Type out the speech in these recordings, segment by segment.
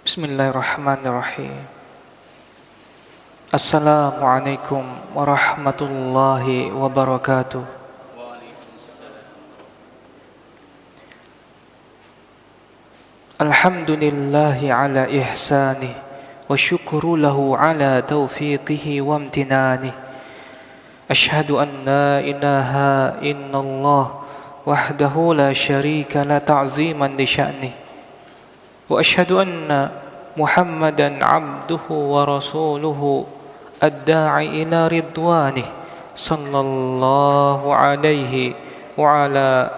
Bismillahirrahmanirrahim. Assalamualaikum warahmatullahi wabarakatuh. Alhamdulillahi ala ihsanih wa syukru lahu ala taufiqihi wa amtinanih. Ashhadu an la ilaha illallah wahdahu la syarika la ta'ziman li sya'nih. Wa ashhadu anna Muhammadan abduhu wa rasuluhu ad-da'i ila ridwanih sallallahu alaihi wa ala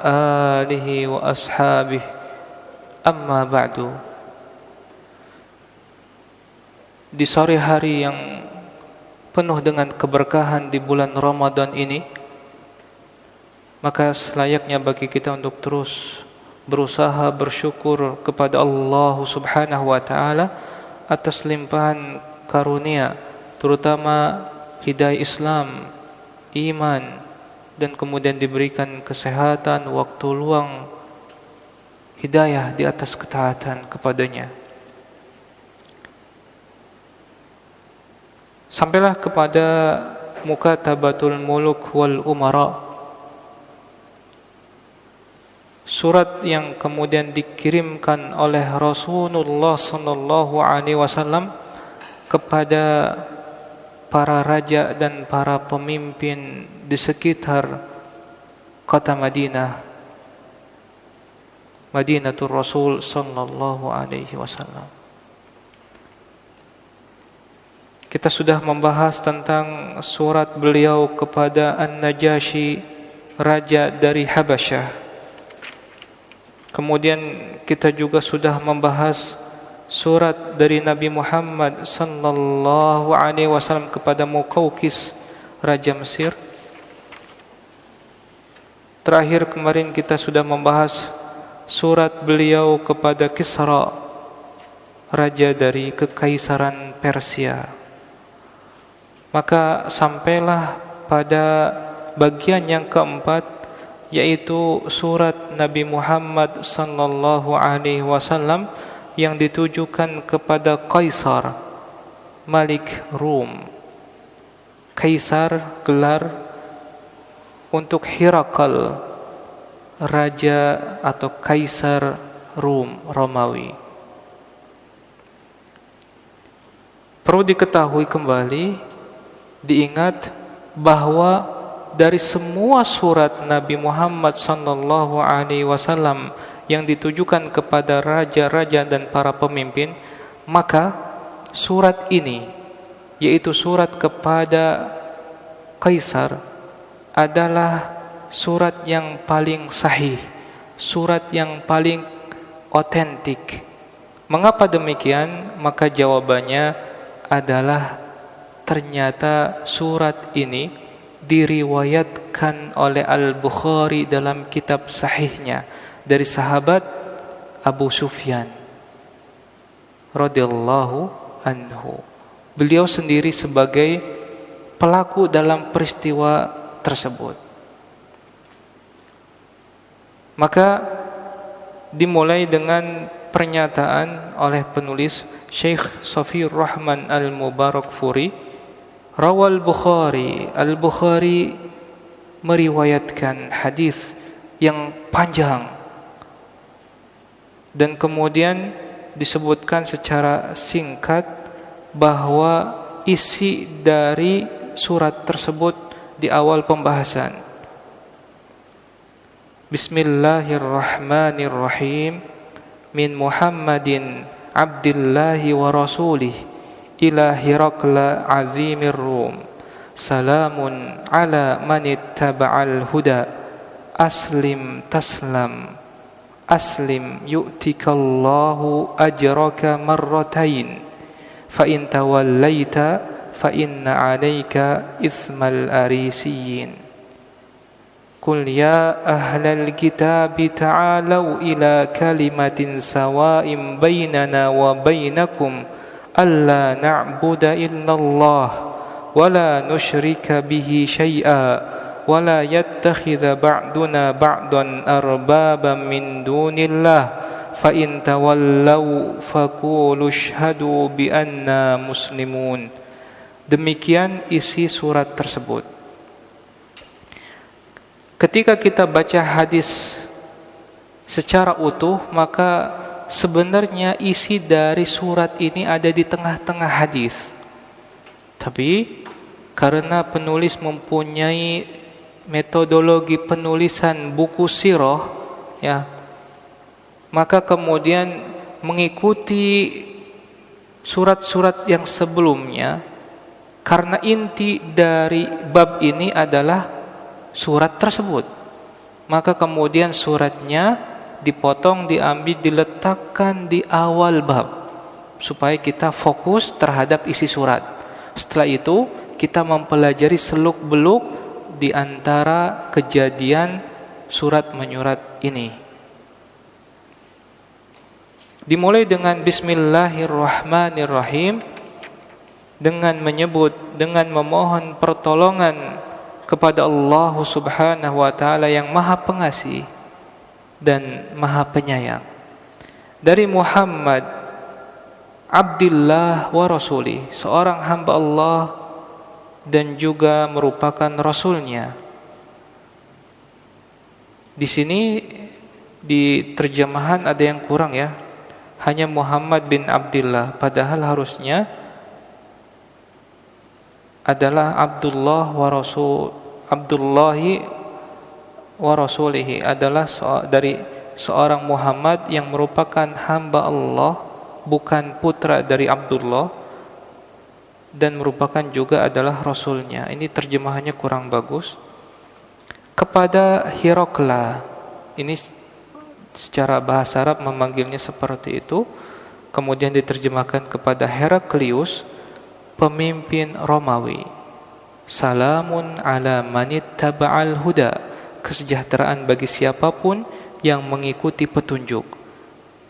alihi wa ashabihi. Amma ba'du. Di sore hari yang penuh dengan keberkahan di bulan Ramadan ini, maka selayaknya bagi kita untuk terus berusaha bersyukur kepada Allah Subhanahu wa taala atas limpahan karunia, terutama hidayah Islam, iman, dan kemudian diberikan kesehatan, waktu luang, hidayah di atas ketaatan kepadanya. Sampailah kepada Mukatabatul Muluk wal Umara, surat yang kemudian dikirimkan oleh Rasulullah sallallahu alaihi wasallam kepada para raja dan para pemimpin di sekitar kota Madinah, Madinatul Rasul sallallahu alaihi wasallam. Kita sudah membahas tentang surat beliau kepada An-Najasyi, raja dari Habasyah. Kemudian kita juga sudah membahas surat dari Nabi Muhammad sallallahu alaihi wasallam kepada Muqawqis, raja Mesir. Terakhir kemarin kita sudah membahas surat beliau kepada Kisra, raja dari Kekaisaran Persia. Maka sampailah pada bagian yang keempat, yaitu surat Nabi Muhammad sallallahu alaihi wasallam yang ditujukan kepada Kaisar, Malik Rum. Kaisar gelar untuk Hirakal, raja atau Kaisar Rum, Romawi. Perlu diketahui kembali, diingat bahwa dari semua surat Nabi Muhammad sallallahu alaihi wasallam yang ditujukan kepada raja-raja dan para pemimpin, maka surat ini, yaitu surat kepada Kaisar, adalah surat yang paling sahih, surat yang paling otentik. Mengapa demikian? Maka jawabannya adalah ternyata surat ini diriwayatkan oleh Al-Bukhari dalam kitab sahihnya dari sahabat Abu Sufyan radhiyallahu anhu. Beliau sendiri sebagai pelaku dalam peristiwa tersebut. Maka dimulai dengan pernyataan oleh penulis Syekh Shafiyur Rahman Al-Mubarakfuri, Rawal Bukhari, Al-Bukhari meriwayatkan hadis yang panjang dan kemudian disebutkan secara singkat bahwa isi dari surat tersebut di awal pembahasan. Bismillahirrahmanirrahim. Min Muhammadin abdillahi wa rasulih ila Hirakla azimir Rum. Salamun ala man ittaba'al huda. Aslim taslam. Aslim yu'tikallahu ajraka marratain. Fa in tawallaita fa inna 'alaika ismal arisiyin. Qul ya ahlal kitabi ta'alau ila kalimatin sawa'in bainana wa bainakum alla na'budu illallah wa la nusyrika bihi syai'a wa la yattakhidha ba'duna ba'dan arbaban min dunillah fa in tawallaw faqulu ashhadu bi anna muslimun. Demikian isi surat tersebut. Ketika kita baca hadis secara utuh, maka sebenarnya isi dari surat ini ada di tengah-tengah hadis. Tapi karena penulis mempunyai metodologi penulisan buku sirah, ya, maka kemudian mengikuti surat-surat yang sebelumnya, karena inti dari bab ini adalah surat tersebut, maka kemudian suratnya dipotong, diambil, diletakkan di awal bab supaya kita fokus terhadap isi surat. Setelah itu kita mempelajari seluk-beluk di antara kejadian surat menyurat ini. Dimulai dengan Bismillahirrahmanirrahim, dengan menyebut, dengan memohon pertolongan kepada Allah Subhanahu wa taala yang Maha Pengasih dan Maha Penyayang. Dari Muhammad Abdillah wa Rasuli, seorang hamba Allah dan juga merupakan Rasulnya. Di sini di terjemahan ada yang kurang, ya, hanya Muhammad bin Abdillah, padahal harusnya adalah Abdullahi wa Rasulihi, adalah dari seorang Muhammad yang merupakan hamba Allah, bukan putra dari Abdullah, dan merupakan juga adalah Rasulnya. Ini terjemahannya kurang bagus. Kepada Hirokla, ini secara bahasa Arab memanggilnya seperti itu, kemudian diterjemahkan kepada Heraklius, pemimpin Romawi. Salamun ala manittaba'al huda, kesejahteraan bagi siapapun yang mengikuti petunjuk.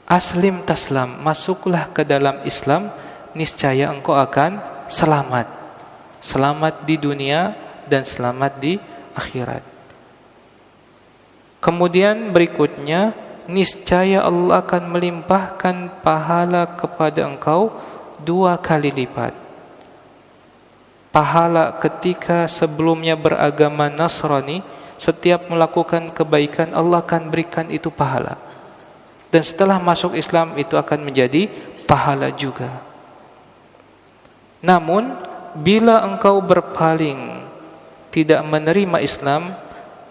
Aslim taslam, masuklah ke dalam Islam, niscaya engkau akan selamat. Selamat di dunia dan selamat di akhirat. Kemudian berikutnya, niscaya Allah akan melimpahkan pahala kepada engkau 2 kali lipat. Pahala ketika sebelumnya beragama Nasrani, setiap melakukan kebaikan Allah akan berikan itu pahala. Dan setelah masuk Islam itu akan menjadi pahala juga. Namun bila engkau berpaling, tidak menerima Islam,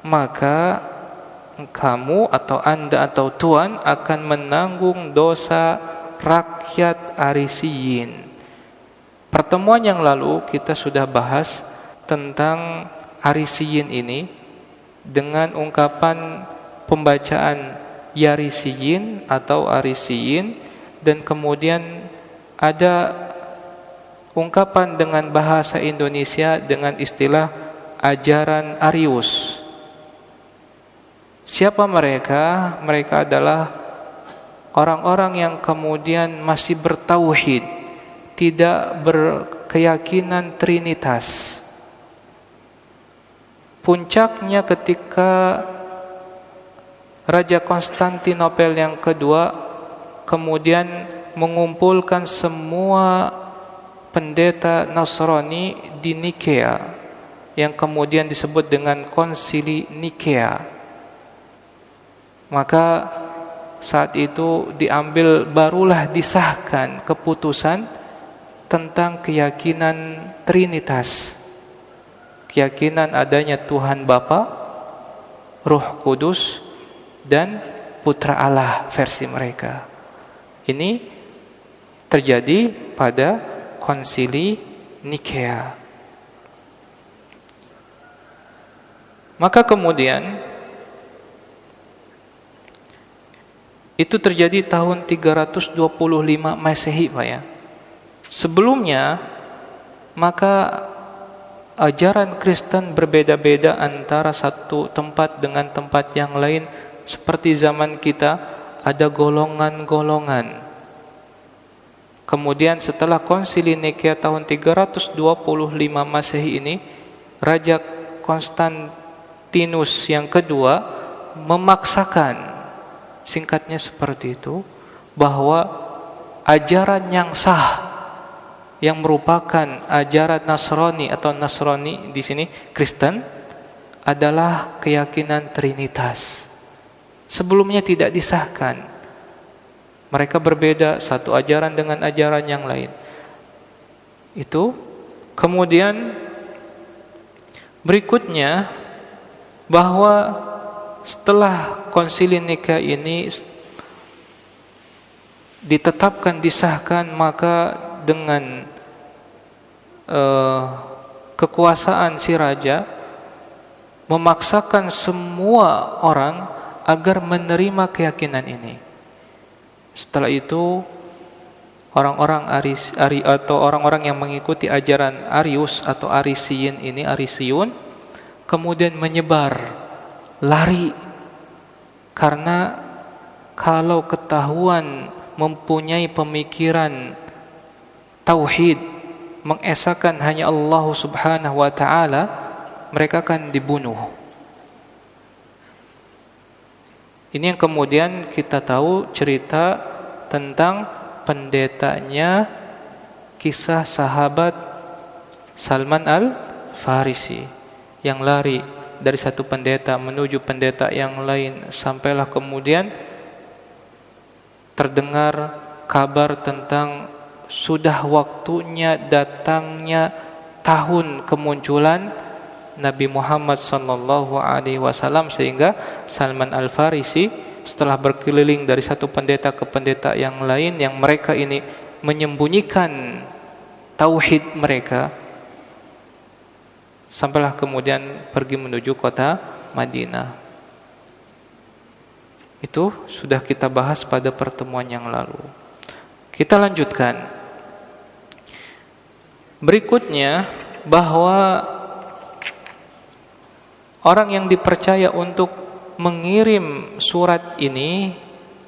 maka kamu atau Anda atau Tuhan akan menanggung dosa rakyat Arisiyin. Pertemuan yang lalu kita sudah bahas tentang Arisiyin ini dengan ungkapan pembacaan Yarisiyin atau Arisiyin, dan kemudian ada ungkapan dengan bahasa Indonesia dengan istilah ajaran Arius. Siapa mereka? Mereka adalah orang-orang yang kemudian masih bertauhid, tidak berkeyakinan Trinitas. Puncaknya ketika Raja Konstantinopel yang kedua kemudian mengumpulkan semua pendeta Nasrani di Nikea, yang kemudian disebut dengan Konsili Nikea. Maka saat itu barulah disahkan keputusan tentang keyakinan Trinitas, keyakinan adanya Tuhan Bapa, Roh Kudus, dan Putra Allah versi mereka. Ini terjadi pada Konsili Nikea. Maka kemudian itu terjadi tahun 325 Masehi, Pak, ya. Sebelumnya, maka ajaran Kristen berbeda-beda antara satu tempat dengan tempat yang lain. Seperti zaman kita ada golongan-golongan. Kemudian setelah Konsili Nikea tahun 325 Masehi ini, Raja Konstantinus yang kedua memaksakan singkatnya seperti itu, bahwa ajaran yang sah yang merupakan ajaran Nasrani atau Nasrani di sini Kristen adalah keyakinan Trinitas. Sebelumnya tidak disahkan. Mereka berbeda satu ajaran dengan ajaran yang lain. Itu kemudian berikutnya bahwa setelah Konsili Nika ini ditetapkan, disahkan, maka dengan kekuasaan si raja memaksakan semua orang agar menerima keyakinan ini. Setelah itu orang-orang atau orang-orang yang mengikuti ajaran Arius atau Arisiyin ini, Arisiyun, kemudian menyebar, lari, karena kalau ketahuan mempunyai pemikiran tauhid, mengesahkan hanya Allah Subhanahu wa taala, mereka akan dibunuh. Ini yang kemudian kita tahu cerita tentang pendetanya kisah sahabat Salman Al-Farisi yang lari dari satu pendeta menuju pendeta yang lain, sampailah kemudian terdengar kabar tentang sudah waktunya datangnya tahun kemunculan Nabi Muhammad sallallahu alaihi wasallam, sehingga Salman Al-Farisi setelah berkeliling dari satu pendeta ke pendeta yang lain yang mereka ini menyembunyikan tauhid mereka, sampailah kemudian pergi menuju kota Madinah. Itu sudah kita bahas pada pertemuan yang lalu. Kita lanjutkan. Berikutnya, bahwa orang yang dipercaya untuk mengirim surat ini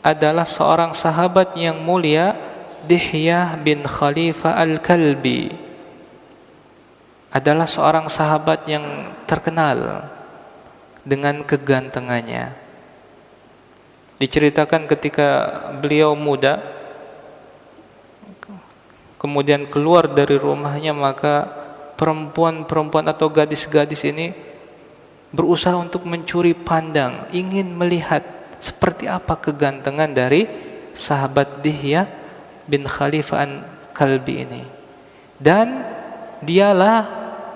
adalah seorang sahabat yang mulia, Dihyah bin Khalifah Al-Kalbi. Adalah seorang sahabat yang terkenal dengan kegantengannya. Diceritakan ketika beliau muda, kemudian keluar dari rumahnya, maka perempuan-perempuan atau gadis-gadis ini berusaha untuk mencuri pandang, ingin melihat seperti apa kegantengan dari sahabat Dihyah bin Khalifah Al-Kalbi ini. Dan dialah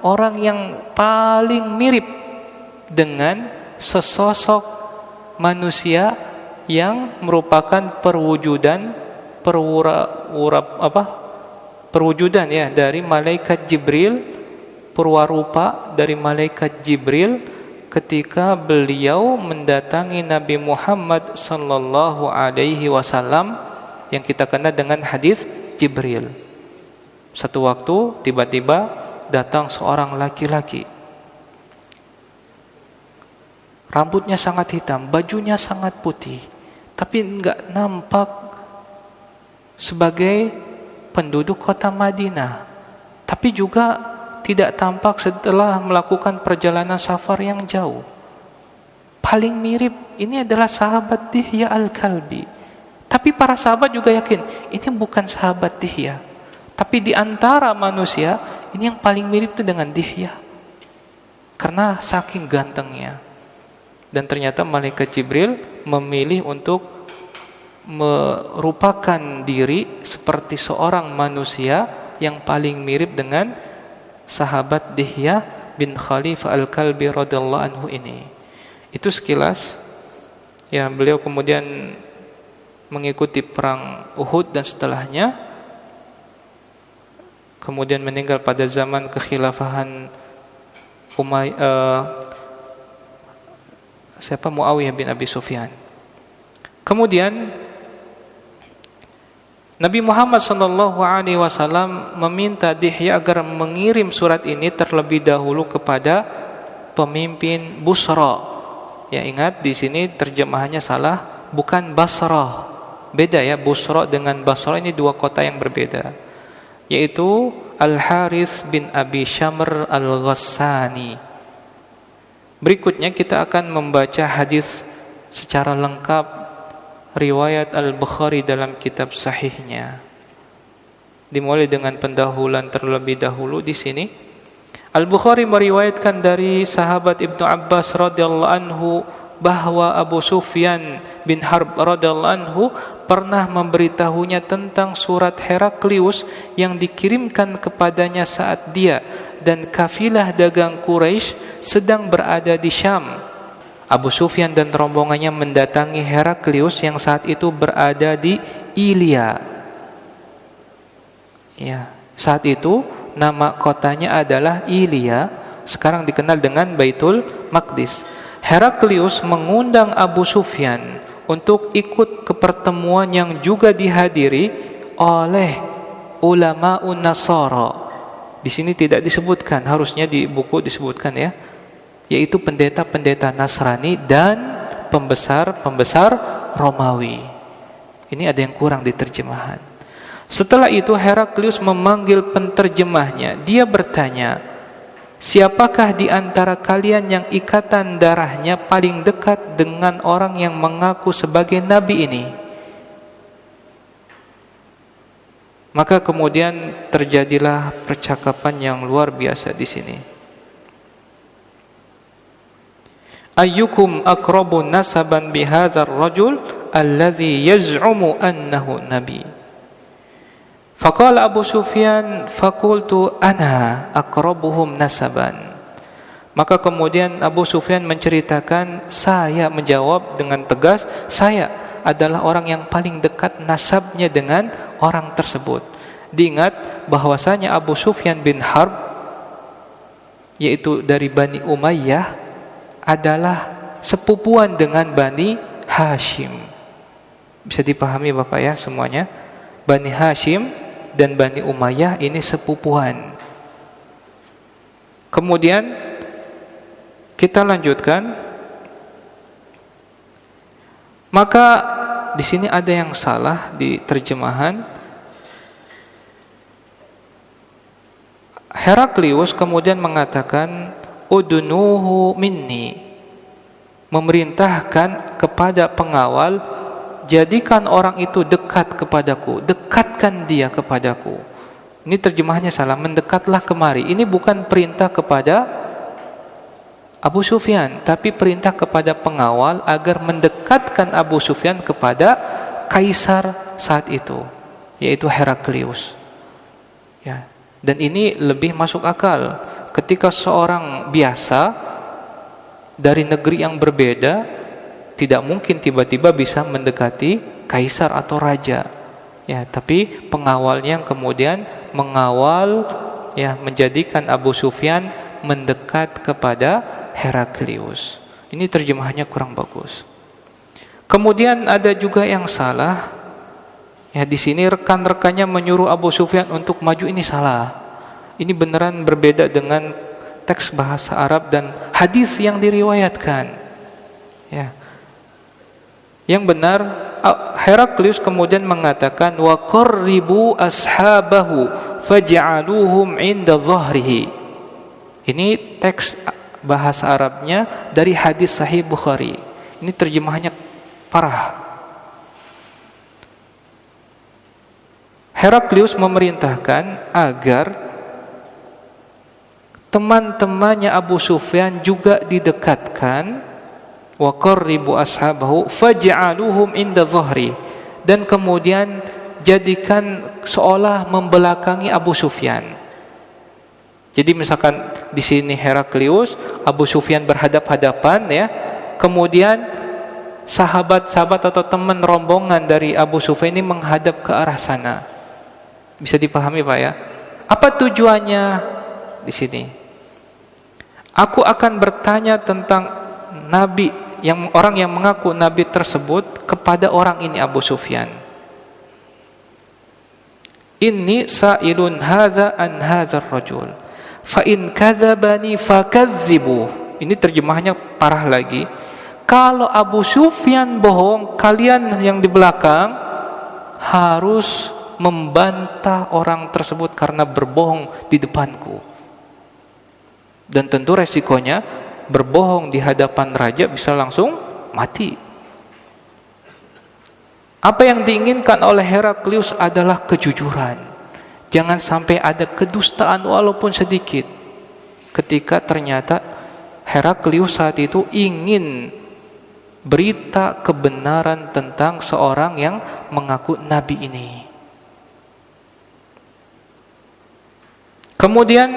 orang yang paling mirip dengan sesosok manusia yang merupakan perwujudan ya dari malaikat Jibril, purwarupa dari malaikat Jibril ketika beliau mendatangi Nabi Muhammad sallallahu alaihi wasallam yang kita kenal dengan hadis Jibril. Satu waktu tiba-tiba datang seorang laki-laki. Rambutnya sangat hitam, bajunya sangat putih, tapi enggak nampak sebagai penduduk kota Madinah, tapi juga tidak tampak setelah melakukan perjalanan safar yang jauh. Paling mirip ini adalah sahabat Dihyah Al-Kalbi. Tapi para sahabat juga yakin ini bukan sahabat Dihyah. Tapi di antara manusia ini yang paling mirip itu dengan Dihyah, karena saking gantengnya. Dan ternyata malaikat Jibril memilih untuk merupakan diri seperti seorang manusia yang paling mirip dengan sahabat Dihyah bin Khalifah Al-Kalbi radhiyallahu anhu ini. Itu sekilas. Ya, beliau kemudian mengikuti perang Uhud dan setelahnya, kemudian meninggal pada zaman kekhilafahan Muawiyah bin Abi Sufyan. Kemudian Nabi Muhammad SAW meminta Dihyah agar mengirim surat ini terlebih dahulu kepada pemimpin Busra. Ya, ingat di sini terjemahannya salah, bukan Basrah. Beda ya, Busra dengan Basra ini dua kota yang berbeda. Yaitu Al-Harith bin Abi Syamr Al-Ghassani. Berikutnya kita akan membaca hadis secara lengkap riwayat Al-Bukhari dalam kitab sahihnya. Dimulai dengan pendahuluan terlebih dahulu di sini. Al-Bukhari meriwayatkan dari sahabat Ibnu Abbas radhiyallahu anhu bahwa Abu Sufyan bin Harb radhiyallahu anhu pernah memberitahunya tentang surat Heraklius yang dikirimkan kepadanya saat dia dan kafilah dagang Quraisy sedang berada di Syam. Abu Sufyan dan rombongannya mendatangi Heraklius yang saat itu berada di Ilia. Ya, saat itu nama kotanya adalah Ilia, sekarang dikenal dengan Baitul Maqdis. Heraklius mengundang Abu Sufyan untuk ikut ke pertemuan yang juga dihadiri oleh ulama'un Nasara. Di sini tidak disebutkan, harusnya di buku disebutkan ya, yaitu pendeta-pendeta Nasrani dan pembesar-pembesar Romawi. Ini ada yang kurang di terjemahan. Setelah itu Heraklius memanggil penterjemahnya. Dia bertanya, siapakah di antara kalian yang ikatan darahnya paling dekat dengan orang yang mengaku sebagai nabi ini? Maka kemudian terjadilah percakapan yang luar biasa di sini. Ayyukum aqrabu nasaban bihadzal rajul alladhi yaz'umu annahu nabi. Faqala Abu Sufyan faqultu ana aqrabuhum nasaban. Maka kemudian Abu Sufyan menceritakan, saya menjawab dengan tegas, saya adalah orang yang paling dekat nasabnya dengan orang tersebut. Diingat bahwasanya Abu Sufyan bin Harb yaitu dari Bani Umayyah adalah sepupuan dengan Bani Hashim. Bisa dipahami Bapak ya semuanya? Bani Hashim dan Bani Umayyah ini sepupuan. Kemudian kita lanjutkan. Maka di sini ada yang salah di terjemahan. Heraklius kemudian mengatakan udunuhu minni, memerintahkan kepada pengawal, jadikan orang itu dekat kepadaku, dekatkan dia kepadaku. Ini terjemahannya salah, mendekatlah kemari. Ini bukan perintah kepada Abu Sufyan, tapi perintah kepada pengawal agar mendekatkan Abu Sufyan kepada kaisar saat itu, yaitu Heraklius. Ya. Dan ini lebih masuk akal. Ketika seorang biasa dari negeri yang berbeda, tidak mungkin tiba-tiba bisa mendekati kaisar atau raja. Ya, tapi pengawalnya yang kemudian mengawal, ya, menjadikan Abu Sufyan mendekat kepada Heraklius. Ini terjemahannya kurang bagus. Kemudian ada juga yang salah. Ya, di sini rekan-rekannya menyuruh Abu Sufyan untuk maju, ini salah. Ini beneran berbeda dengan teks bahasa Arab dan hadis yang diriwayatkan. Ya. Yang benar, Heraklius kemudian mengatakan wa qarribu ashabahu faj'aluhum 'inda dhahrihi. Ini teks bahasa Arabnya dari hadis Sahih Bukhari. Ini terjemahannya parah. Heraklius memerintahkan agar teman-temannya Abu Sufyan juga didekatkan, wa qarribu ashabahu faj'aluhum inda dhahri, dan kemudian jadikan seolah membelakangi Abu Sufyan. Jadi misalkan di sini Heraklius, Abu Sufyan berhadap-hadapan ya. Kemudian sahabat-sahabat atau teman rombongan dari Abu Sufyan ini menghadap ke arah sana. Bisa dipahami Pak ya? Apa tujuannya di sini? Aku akan bertanya tentang nabi, yang orang yang mengaku nabi tersebut kepada orang ini, Abu Sufyan. Inni sa'ilun hadza an hadzal rajul fa in kadzabani fakadzibu. Ini terjemahannya parah lagi. Kalau Abu Sufyan bohong, kalian yang di belakang harus membantah orang tersebut karena berbohong di depanku. Dan tentu resikonya berbohong di hadapan raja bisa langsung mati. Apa yang diinginkan oleh Heraklius adalah kejujuran. Jangan sampai ada kedustaan walaupun sedikit. Ketika ternyata Heraklius saat itu ingin berita kebenaran tentang seorang yang mengaku nabi ini. Kemudian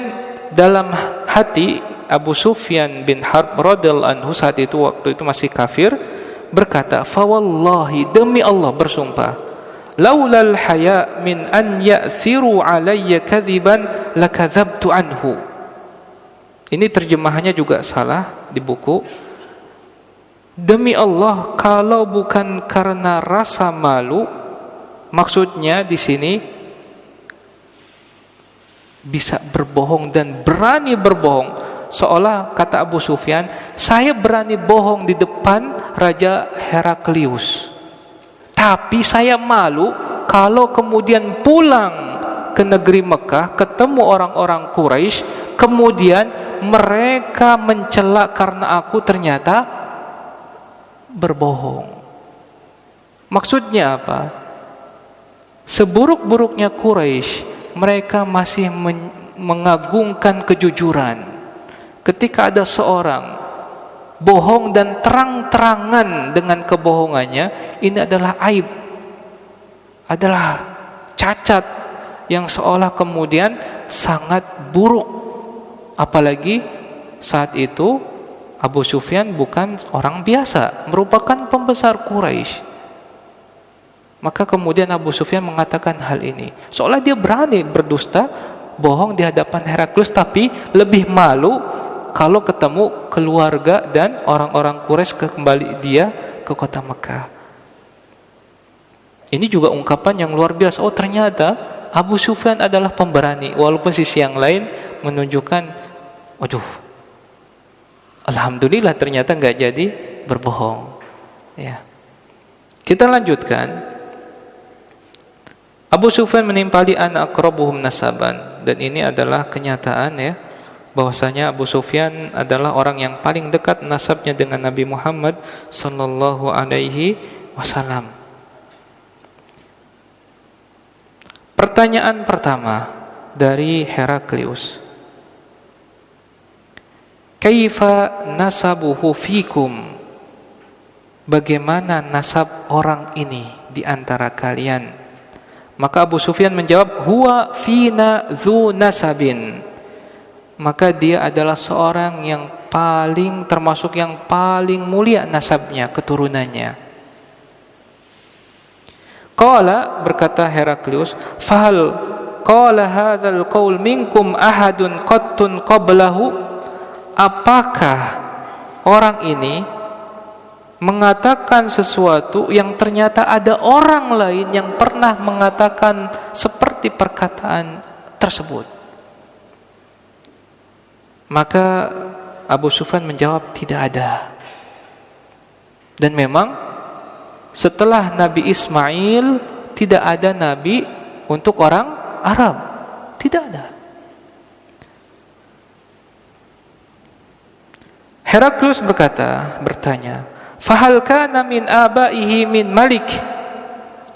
dalam hati Abu Sufyan bin Harb radhiyallahu anhu saat itu, waktu itu masih kafir, berkata, "Fa wallahi, demi Allah bersumpah, laulal haya min an ya'thiru alayya kadhiban lakadzabtu anhu." Ini terjemahannya juga salah di buku. Demi Allah, kalau bukan karena rasa malu, maksudnya di sini bisa berbohong dan berani berbohong. Seolah kata Abu Sufyan, saya berani bohong di depan Raja Heraklius, tapi saya malu kalau kemudian pulang ke negeri Mekah, ketemu orang-orang Quraisy, kemudian mereka mencela karena aku ternyata berbohong. Maksudnya apa? Seburuk-buruknya Quraisy, mereka masih mengagungkan kejujuran. Ketika ada seorang bohong dan terang-terangan dengan kebohongannya, ini adalah aib, adalah cacat yang seolah kemudian sangat buruk. Apalagi saat itu Abu Sufyan bukan orang biasa, merupakan pembesar Quraisy. Maka kemudian Abu Sufyan mengatakan hal ini, seolah dia berani berdusta, bohong di hadapan Heraklius, tapi lebih malu kalau ketemu keluarga dan orang-orang Quraisy kembali dia ke kota Mekah. Ini juga ungkapan yang luar biasa. Oh, ternyata Abu Sufyan adalah pemberani, walaupun sisi yang lain menunjukkan, waduh, alhamdulillah ternyata nggak jadi berbohong. Ya. Kita lanjutkan. Abu Sufyan menimpali anak aqrabuhum nasaban, dan ini adalah kenyataan ya, bahwasanya Abu Sufyan adalah orang yang paling dekat nasabnya dengan Nabi Muhammad sallallahu alaihi wasallam. Pertanyaan pertama dari Heraklius, kaifa nasabuhu fikum? Bagaimana nasab orang ini di antara kalian? Maka Abu Sufyan menjawab, huwa fina dzu nasabin. Maka dia adalah seorang yang paling, termasuk yang paling mulia nasabnya, keturunannya. Qala, berkata Heraklius, fahal qala hadzal qaul minkum ahadun qattun qablahu? Apakah orang ini mengatakan sesuatu yang ternyata ada orang lain yang pernah mengatakan seperti perkataan tersebut? Maka Abu Sufyan menjawab, tidak ada. Dan memang setelah Nabi Ismail tidak ada nabi untuk orang Arab, tidak ada. Heraklius bertanya, fahal kana min abaihi min malik?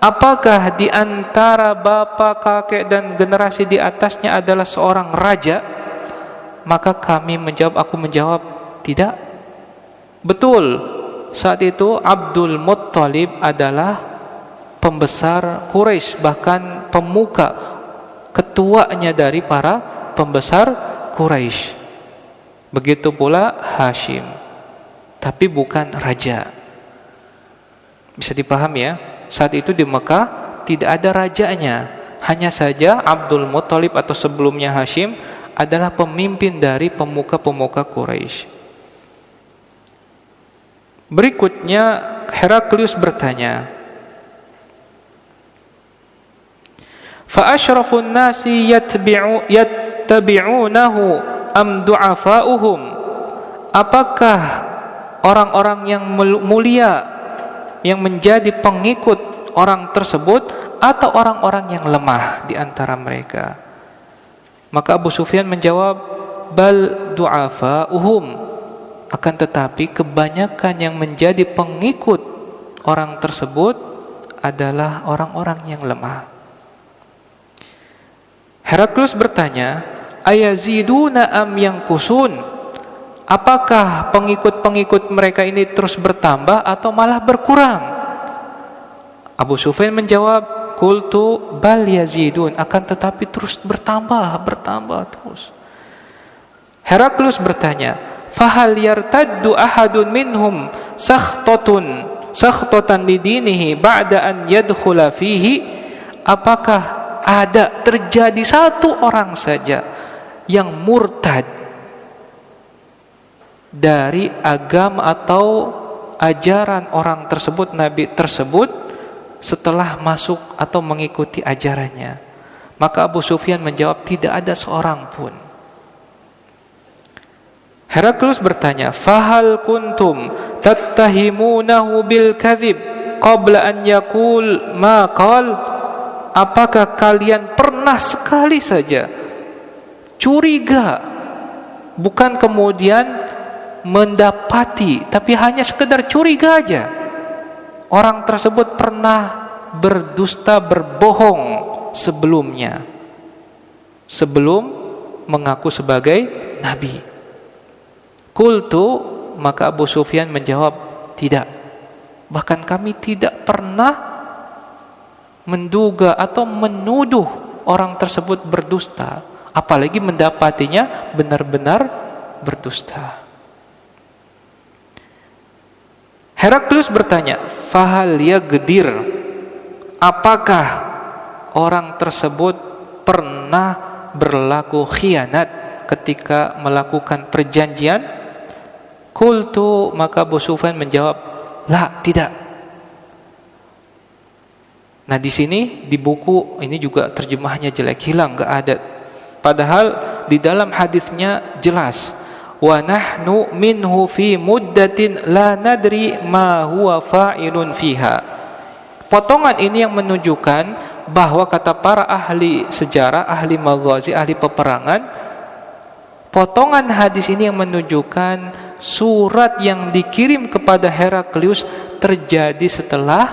Apakah di antara bapak, kakek dan generasi di atasnya adalah seorang raja? Maka aku menjawab, tidak. Betul, saat itu Abdul Muttalib adalah pembesar Quraisy, bahkan pemuka, ketuanya dari para pembesar Quraisy. Begitu pula Hashim, tapi bukan raja. Bisa dipahami ya, saat itu di Mekah tidak ada rajanya, hanya saja Abdul Muttalib atau sebelumnya Hashim adalah pemimpin dari pemuka-pemuka Quraisy. Berikutnya Heraklius bertanya, fa asyrafun nasi yattabi'unahu am du'afa'uhum? Apakah orang-orang yang mulia yang menjadi pengikut orang tersebut atau orang-orang yang lemah di antara mereka? Maka Abu Sufyan menjawab, bal du'afa'uhum, akan tetapi kebanyakan yang menjadi pengikut orang tersebut adalah orang-orang yang lemah. Heraklius bertanya, ayaziduna am yanqusun? Apakah pengikut-pengikut mereka ini terus bertambah atau malah berkurang? Abu Sufyan menjawab, qultu bal yazidun, akan tetapi terus bertambah terus. Heraklius bertanya, fahal yartaddu ahadun minhum sakhtatan lidinihi ba'da an yadkhula fihi? Apakah ada terjadi satu orang saja yang murtad dari agama atau ajaran orang tersebut, nabi tersebut, setelah masuk atau mengikuti ajarannya? Maka Abu Sufyan menjawab, tidak ada seorang pun. Heraklius bertanya, fahal kuntum tattahimunahu bil kadhib qabla an yaqul ma qal? Apakah kalian pernah sekali saja curiga, bukan kemudian mendapati, tapi hanya sekedar curiga aja, orang tersebut pernah berdusta, berbohong sebelumnya, sebelum mengaku sebagai nabi? Qultu, maka Abu Sufyan menjawab, tidak. Bahkan kami tidak pernah menduga atau menuduh orang tersebut berdusta, apalagi mendapatinya benar-benar berdusta. Heraklius bertanya, fahal yagdir? Apakah orang tersebut pernah berlaku khianat ketika melakukan perjanjian? Qultu, maka Abu Sufyan menjawab, la, tidak. Nah, di sini di buku ini juga terjemahnya jelek, hilang, enggak ada. Padahal di dalam hadisnya jelas, wa nahnu minhu fi muddatin la nadri ma huwa fa'ilun fiha. Potongan ini yang menunjukkan bahwa kata para ahli sejarah, ahli maghazi, ahli peperangan, potongan hadis ini yang menunjukkan surat yang dikirim kepada Heraklius terjadi setelah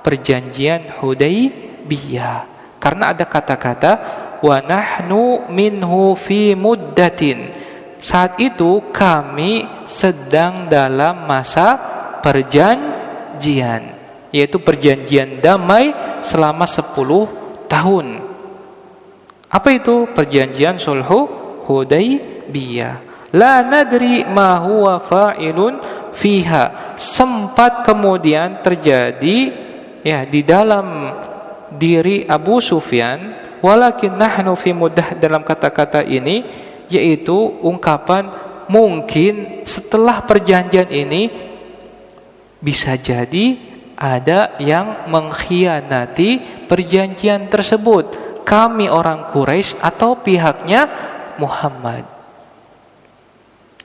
perjanjian Hudaybiyah. Karena ada kata-kata wa nahnu minhu fi muddatin. Saat itu kami sedang dalam masa perjanjian, yaitu perjanjian damai selama 10 tahun. Apa itu? Perjanjian sulhu Hudaybiyah. La nadri ma huwa fa'ilun fiha. Sempat kemudian terjadi di dalam diri Abu Sufyan, walakin nahnu fi muddah, dalam kata-kata ini yaitu ungkapan mungkin setelah perjanjian ini bisa jadi ada yang mengkhianati perjanjian tersebut, kami orang Quraisy atau pihaknya Muhammad.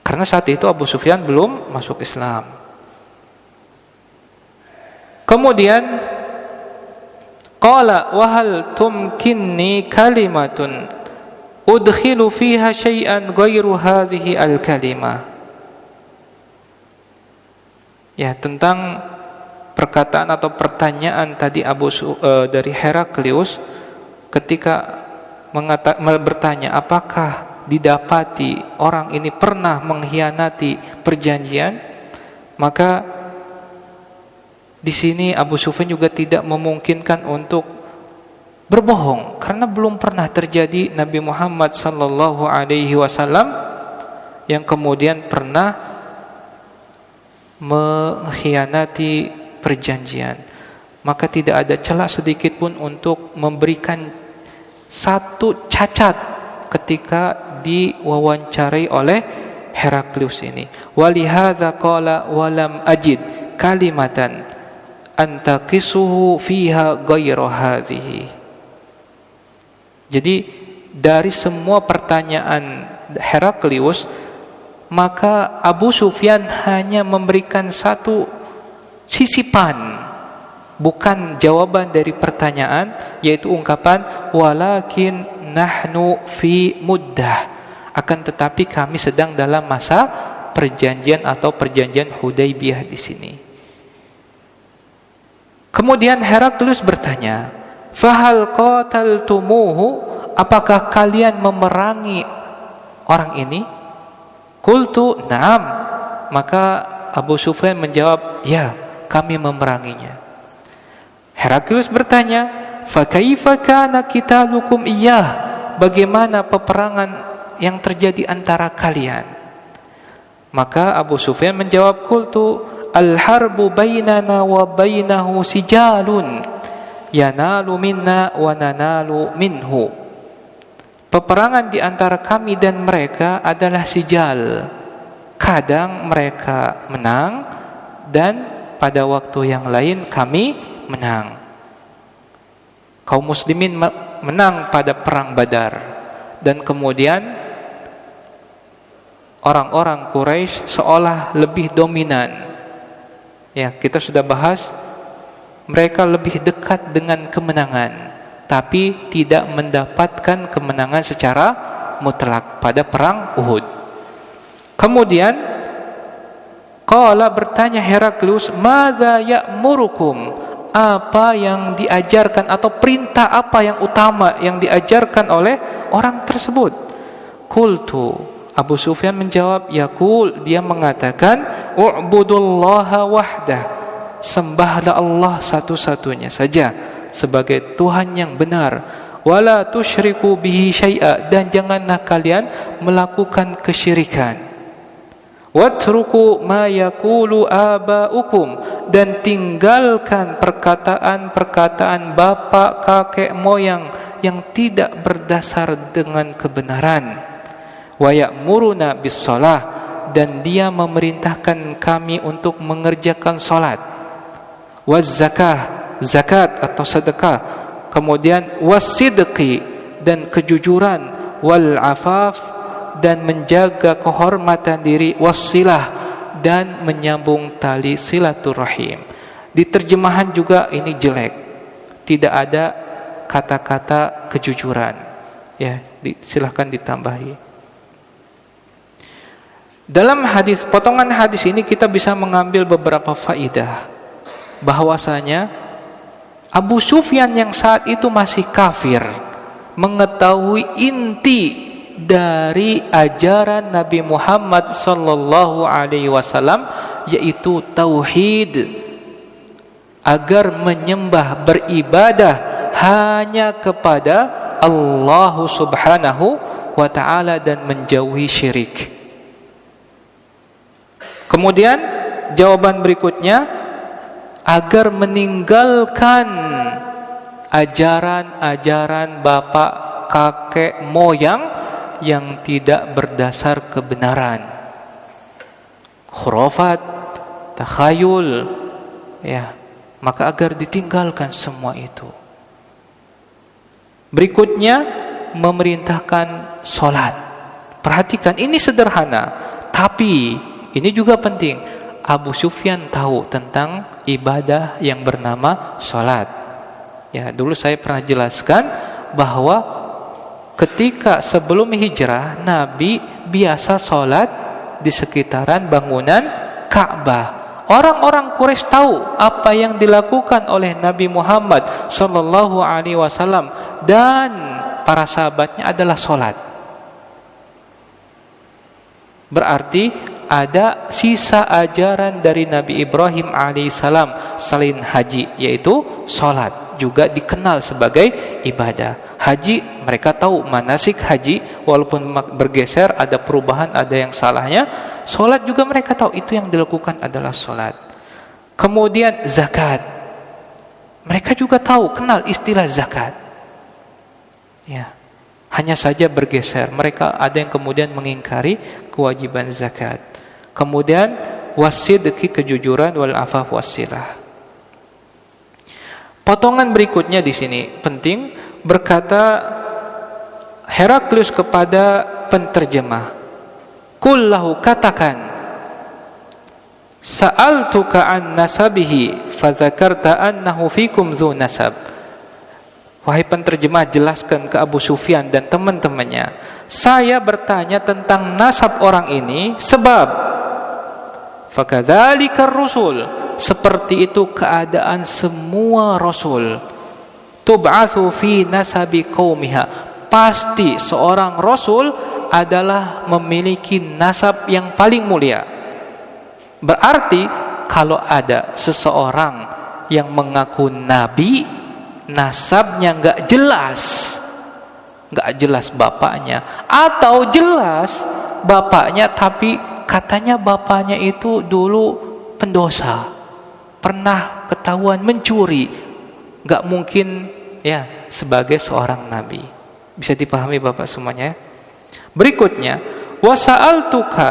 Karena saat itu Abu Sufyan belum masuk Islam. Kemudian qala wa hal tumkinni kalimatun udkhilu fiha syai'an ghairu hadhihi al-kalimah. Ya, tentang perkataan atau pertanyaan tadi dari Heraklius ketika bertanya apakah didapati orang ini pernah mengkhianati perjanjian, maka di sini Abu Sufyan juga tidak memungkinkan untuk berbohong, karena belum pernah terjadi Nabi Muhammad sallallahu alaihi wasallam yang kemudian pernah mengkhianati perjanjian. Maka tidak ada celah sedikit pun untuk memberikan satu cacat ketika diwawancarai oleh Heraklius ini. Walihadza qala walam ajid kalimatan antaqisuhu fiha ghairu hadhihi. Jadi dari semua pertanyaan Heraklius, maka Abu Sufyan hanya memberikan satu sisipan, bukan jawaban dari pertanyaan, yaitu ungkapan walakin nahnu fi muddah, akan tetapi kami sedang dalam masa perjanjian atau perjanjian Hudaybiyah di sini. Kemudian Heraklius bertanya, "Fahal qataltumuhu?" Apakah kalian memerangi orang ini? Qultu, "Na'am." Maka Abu Sufyan menjawab, "Ya, kami memeranginya." Heraklius bertanya, "Fa kaifa kana qitalukum iyyah?" Bagaimana peperangan yang terjadi antara kalian? Maka Abu Sufyan menjawab, "Qultu al-harbu bainana wa bainahu sijalun yanalu minna wa nanalu minhu." Peperangan di antara kami dan mereka adalah sijal. Kadang mereka menang dan pada waktu yang lain kami menang. Kaum muslimin menang pada perang Badar, dan kemudian orang-orang Quraisy seolah lebih dominan. Ya, kita sudah bahas mereka lebih dekat dengan kemenangan, tapi tidak mendapatkan kemenangan secara mutlak pada perang Uhud. Kemudian qala, bertanya Heraklius, "Madza ya'murukum?" Apa yang diajarkan atau perintah apa yang utama yang diajarkan oleh orang tersebut? Qultu, Abu Sufyan menjawab, yaqul, dia mengatakan, "U'budullaha wahdah." Sembahlah Allah satu-satunya saja sebagai Tuhan yang benar. Wala tusyriku bihi syai'a, dan janganlah kalian melakukan kesyirikan. Watruku ma yaqulu aba'ukum, dan tinggalkan perkataan-perkataan bapak kakek moyang yang tidak berdasar dengan kebenaran. Wa ya'muruna bis-shalah, dan dia memerintahkan kami untuk mengerjakan salat. Waz-zakah, zakat atau sedekah. Kemudian was-sidqi, dan kejujuran. Wal-afaf, dan menjaga kehormatan diri. Wassilah, dan menyambung tali silaturahim. Di terjemahan juga ini jelek, tidak ada kata-kata kejujuran. Ya, silahkan ditambahi. Dalam hadis, potongan hadis ini kita bisa mengambil beberapa faidah, bahwasanya Abu Sufyan yang saat itu masih kafir mengetahui inti dari ajaran Nabi Muhammad sallallahu alaihi wasallam, yaitu tauhid, agar menyembah, beribadah hanya kepada Allah Subhanahu wa taala dan menjauhi syirik. Kemudian jawaban berikutnya, agar meninggalkan ajaran-ajaran bapak kakek moyang yang tidak berdasar kebenaran, khurafat, takhayul, ya, maka agar ditinggalkan semua itu. Berikutnya, memerintahkan salat. Perhatikan, ini sederhana, tapi ini juga penting. Abu Sufyan tahu tentang ibadah yang bernama salat. Ya, dulu saya pernah jelaskan bahwa ketika sebelum hijrah, Nabi biasa sholat di sekitaran bangunan Ka'bah. Orang-orang Quraisy tahu apa yang dilakukan oleh Nabi Muhammad sallallahu alaihi wasallam dan para sahabatnya adalah sholat. Berarti ada sisa ajaran dari Nabi Ibrahim alaihissalam selain haji, yaitu sholat, juga dikenal sebagai ibadah. Haji, mereka tahu manasik haji, walaupun bergeser, ada perubahan, ada yang salahnya. Sholat juga mereka tahu, itu yang dilakukan adalah sholat. Kemudian zakat, mereka juga tahu, kenal istilah zakat. Ya, hanya saja bergeser. Mereka ada yang kemudian mengingkari kewajiban zakat. Kemudian wasidqi, kejujuran, wal afaf wassilah. Potongan berikutnya di sini penting. Berkata Heraklius kepada penterjemah, "Qul lahu," katakan, "Sa'altuka an nasabihi fadzakarta annahu fikum dzu nasab." Wahai penterjemah, jelaskan ke Abu Sufyan dan teman-temannya, saya bertanya tentang nasab orang ini sebab fakadzalika rusul, seperti itu keadaan semua rasul. Tub'atsu fi nasabi qaumiha. Pasti seorang rasul adalah memiliki nasab yang paling mulia. Berarti kalau ada seseorang yang mengaku nabi, nasabnya enggak jelas bapaknya, atau jelas bapaknya tapi katanya bapaknya itu dulu pendosa, pernah ketahuan mencuri, enggak mungkin ya sebagai seorang nabi. Bisa dipahami Bapak semuanya? Berikutnya, wasa'altuka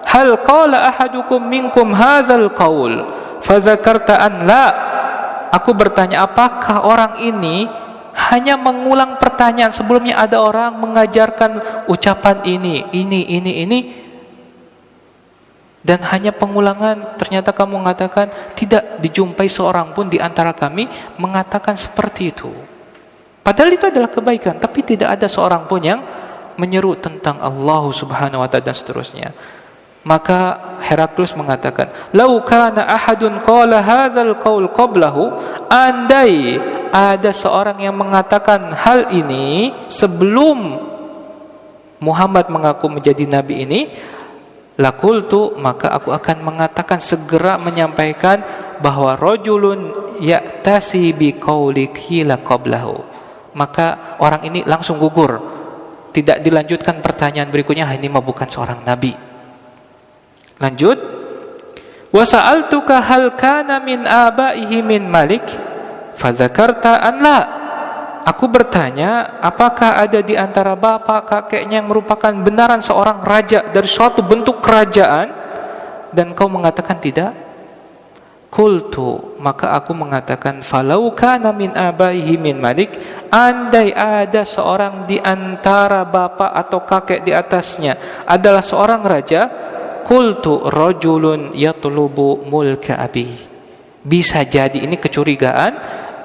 hal qala ahadukum minkum hadzal qaul fadzakarta an la. Aku bertanya, apakah orang ini hanya mengulang pertanyaan sebelumnya? Ada orang mengajarkan ucapan ini dan hanya pengulangan. Ternyata kamu mengatakan tidak dijumpai seorang pun di antara kami mengatakan seperti itu. Padahal itu adalah kebaikan, tapi tidak ada seorang pun yang menyeru tentang Allah Subhanahu wa taala dan seterusnya. Maka Heraklius mengatakan, "Lau kana ahadun qala hadzal qaul qablahu," andai ada seorang yang mengatakan hal ini sebelum Muhammad mengaku menjadi nabi ini, laqultu, maka aku akan mengatakan, segera menyampaikan bahwa rajulun ya'tasi biqauliki la qablahu. Maka orang ini langsung gugur. Tidak dilanjutkan pertanyaan berikutnya, ini mah bukan seorang nabi. Lanjut. Wa sa'altuka hal kana min abaihi min malik fadzakarta an la. Aku bertanya, apakah ada di antara bapak kakeknya yang merupakan benaran seorang raja dari suatu bentuk kerajaan, dan kau mengatakan tidak? Qultu, maka aku mengatakan, falau kana min abaihi min malik, andai ada seorang di antara bapak atau kakek di atasnya adalah seorang raja, qultu rajulun yatlubu mulka abi. Bisa jadi ini kecurigaan,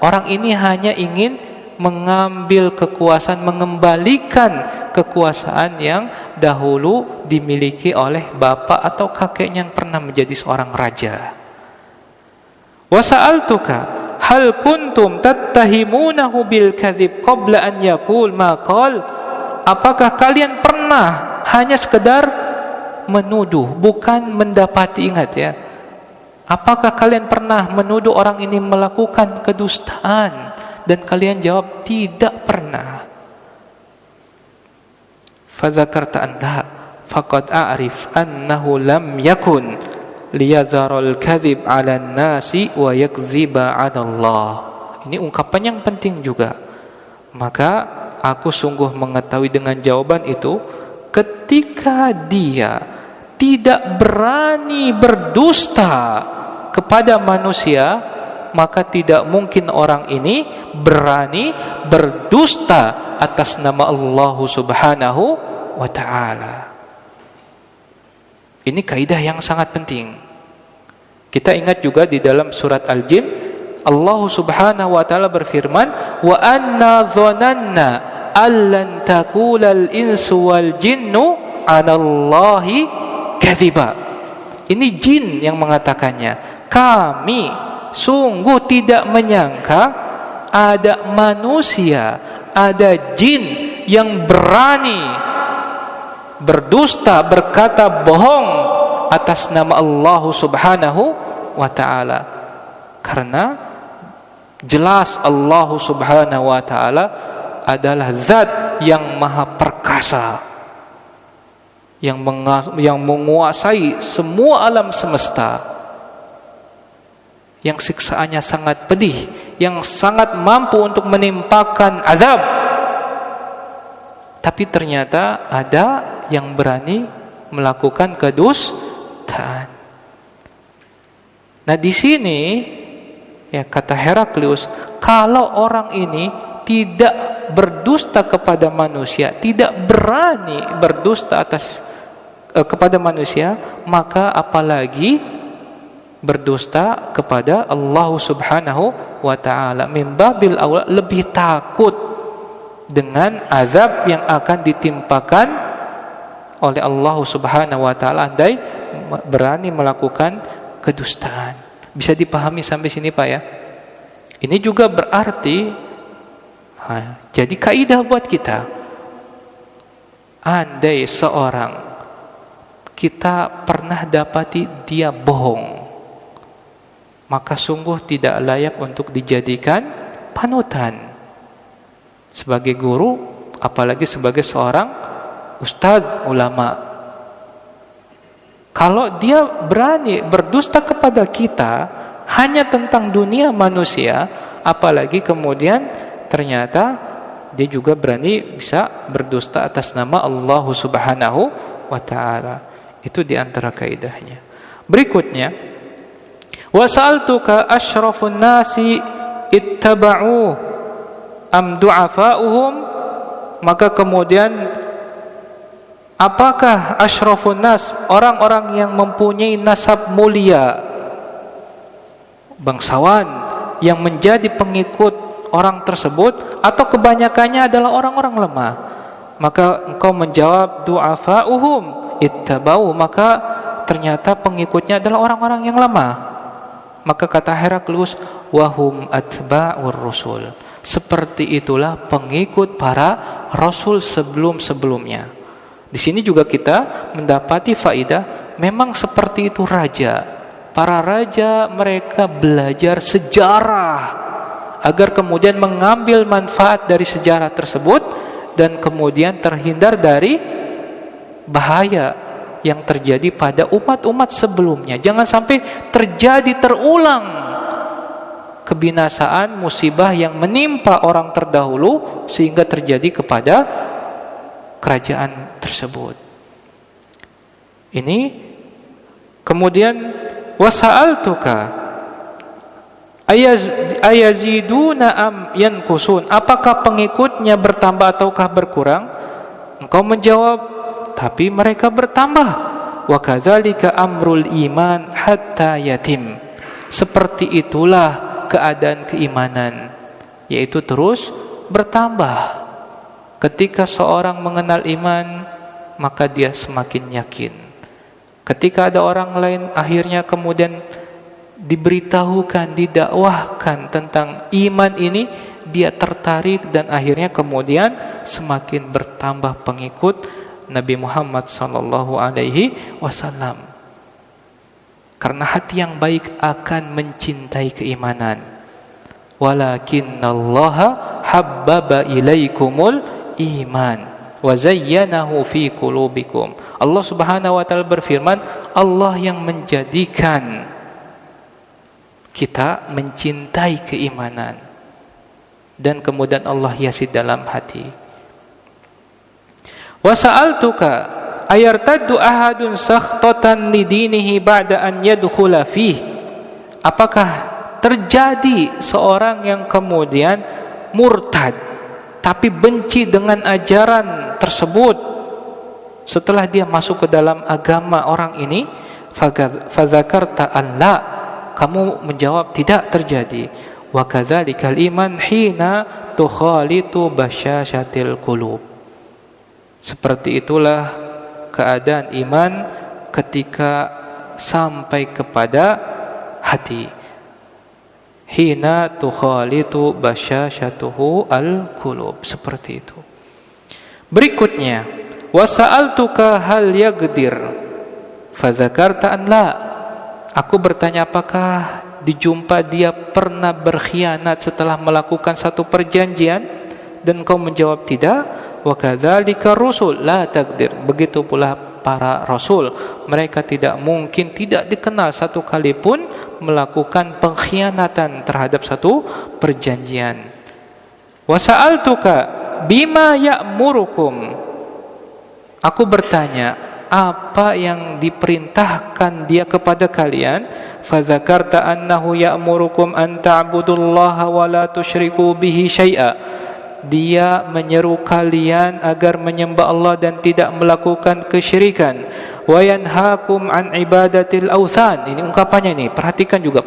orang ini hanya ingin mengambil kekuasaan, mengembalikan kekuasaan yang dahulu dimiliki oleh bapak atau kakeknya yang pernah menjadi seorang raja. Wa sa'altuka hal kuntum tattahimunahu bil kadzib qabla an yaqul ma qal. Apakah kalian pernah hanya sekedar menuduh, bukan mendapati? Ingat ya, apakah kalian pernah menuduh orang ini melakukan kedustaan? Dan kalian jawab tidak pernah. Fadzakarta anta faqad a'rif annahu lam yakun liyadharul kadzib 'alan nasi wa yakdziba 'ala Allah. Ini ungkapan yang penting juga. Maka aku sungguh mengetahui dengan jawaban itu, ketika dia tidak berani berdusta kepada manusia, maka tidak mungkin orang ini berani berdusta atas nama Allah Subhanahu wa ta'ala. Ini kaidah yang sangat penting. Kita ingat juga di dalam surat Al-Jin, Allah Subhanahu wa ta'ala berfirman, wa anna dhananna allan taqulal insu wal jinnu 'alallahi kadziba. Ini jin yang mengatakannya. Kami sungguh tidak menyangka ada manusia, ada jin yang berani berdusta, berkata bohong atas nama Allah Subhanahu wa ta'ala. Karena jelas Allah Subhanahu wa ta'ala adalah zat yang maha perkasa, yang menguasai semua alam semesta, yang siksaannya sangat pedih, yang sangat mampu untuk menimpakan azab. Tapi ternyata ada yang berani melakukan kedustaan. Nah, di sini ya kata Heraklius, kalau orang ini tidak berdusta kepada manusia, tidak berani berdusta kepada manusia, maka apalagi berdusta kepada Allah Subhanahu wa ta'ala. Min babil aula, lebih takut dengan azab yang akan ditimpakan oleh Allah Subhanahu wa ta'ala andai berani melakukan kedustaan. Bisa dipahami sampai sini Pak ya? Ini juga berarti jadi kaidah buat kita. Andai seorang kita pernah dapati dia bohong, maka sungguh tidak layak untuk dijadikan panutan sebagai guru, apalagi sebagai seorang ustadz, ulama. Kalau dia berani berdusta kepada kita hanya tentang dunia manusia, apalagi kemudian ternyata dia juga berani bisa berdusta atas nama Allah Subhanahu wa ta'ala. Itu diantara kaidahnya. Berikutnya, wasaltuka asyrafun nasi ittaba'u am du'afa'uhum, maka kemudian apakah asyrafun nas, orang-orang yang mempunyai nasab mulia, bangsawan yang menjadi pengikut orang tersebut, atau kebanyakannya adalah orang-orang lemah? Maka engkau menjawab du'afa'uhum ittaba'u, maka ternyata pengikutnya adalah orang-orang yang lemah. Maka kata Heraklius, wahum atba'ur rusul, seperti itulah pengikut para rasul sebelum-sebelumnya. Di sini juga kita mendapati faidah, memang seperti itu raja. Para raja mereka belajar sejarah agar kemudian mengambil manfaat dari sejarah tersebut dan kemudian terhindar dari bahaya yang terjadi pada umat-umat sebelumnya. Jangan sampai terulang kebinasaan, musibah yang menimpa orang terdahulu sehingga terjadi kepada kerajaan tersebut. Ini kemudian wasa'altuka ayaziduna am yankusun, apakah pengikutnya bertambah ataukah berkurang? Engkau menjawab, tapi mereka bertambah. Wa kadzalika amrul iman hatta yatim, seperti itulah keadaan keimanan, yaitu terus bertambah. Ketika seorang mengenal iman, maka dia semakin yakin. Ketika ada orang lain akhirnya kemudian diberitahukan, didakwahkan tentang iman ini, dia tertarik dan akhirnya kemudian semakin bertambah pengikut Nabi Muhammad sallallahu alaihi wasallam. Karena hati yang baik akan mencintai keimanan. Walakinnallaha habbaba ilaikumul iman wa zayyanahu fi qulubikum. Allah Subhanahu wa taala berfirman, Allah yang menjadikan kita mencintai keimanan dan kemudian Allah hiasi dalam hati. Wa sa'altuka ayartaddu ahadun sakhtatan lidinihi ba'da an yadkhula fih, apakah terjadi seorang yang kemudian murtad tapi benci dengan ajaran tersebut setelah dia masuk ke dalam agama orang ini? Fazakarta an la, kamu menjawab tidak terjadi. Wa kadzalikal iman hina tukhalitu basyashatil qulub, seperti itulah keadaan iman ketika sampai kepada hati. Hina tukhalitu basyashatuhu al-qulub, seperti itu. Berikutnya, wasa'altuka hal yagdir fadzakarta an la, aku bertanya apakah dijumpa dia pernah berkhianat setelah melakukan satu perjanjian, dan kau menjawab tidak. Wa kadzalika rusul la taqdir, begitu pula para rasul, mereka tidak mungkin, tidak dikenal satu kali pun melakukan pengkhianatan terhadap satu perjanjian. Wa sa'altuka bima ya'murukum, aku bertanya apa yang diperintahkan dia kepada kalian? Fadzakarta annahu ya'murukum an ta'budullaha wa la tusyriku bihi syai'a, dia menyeru kalian agar menyembah Allah dan tidak melakukan kesyirikan. Wa yanhaakum an ibadatil authan, ini ungkapannya ini, perhatikan juga,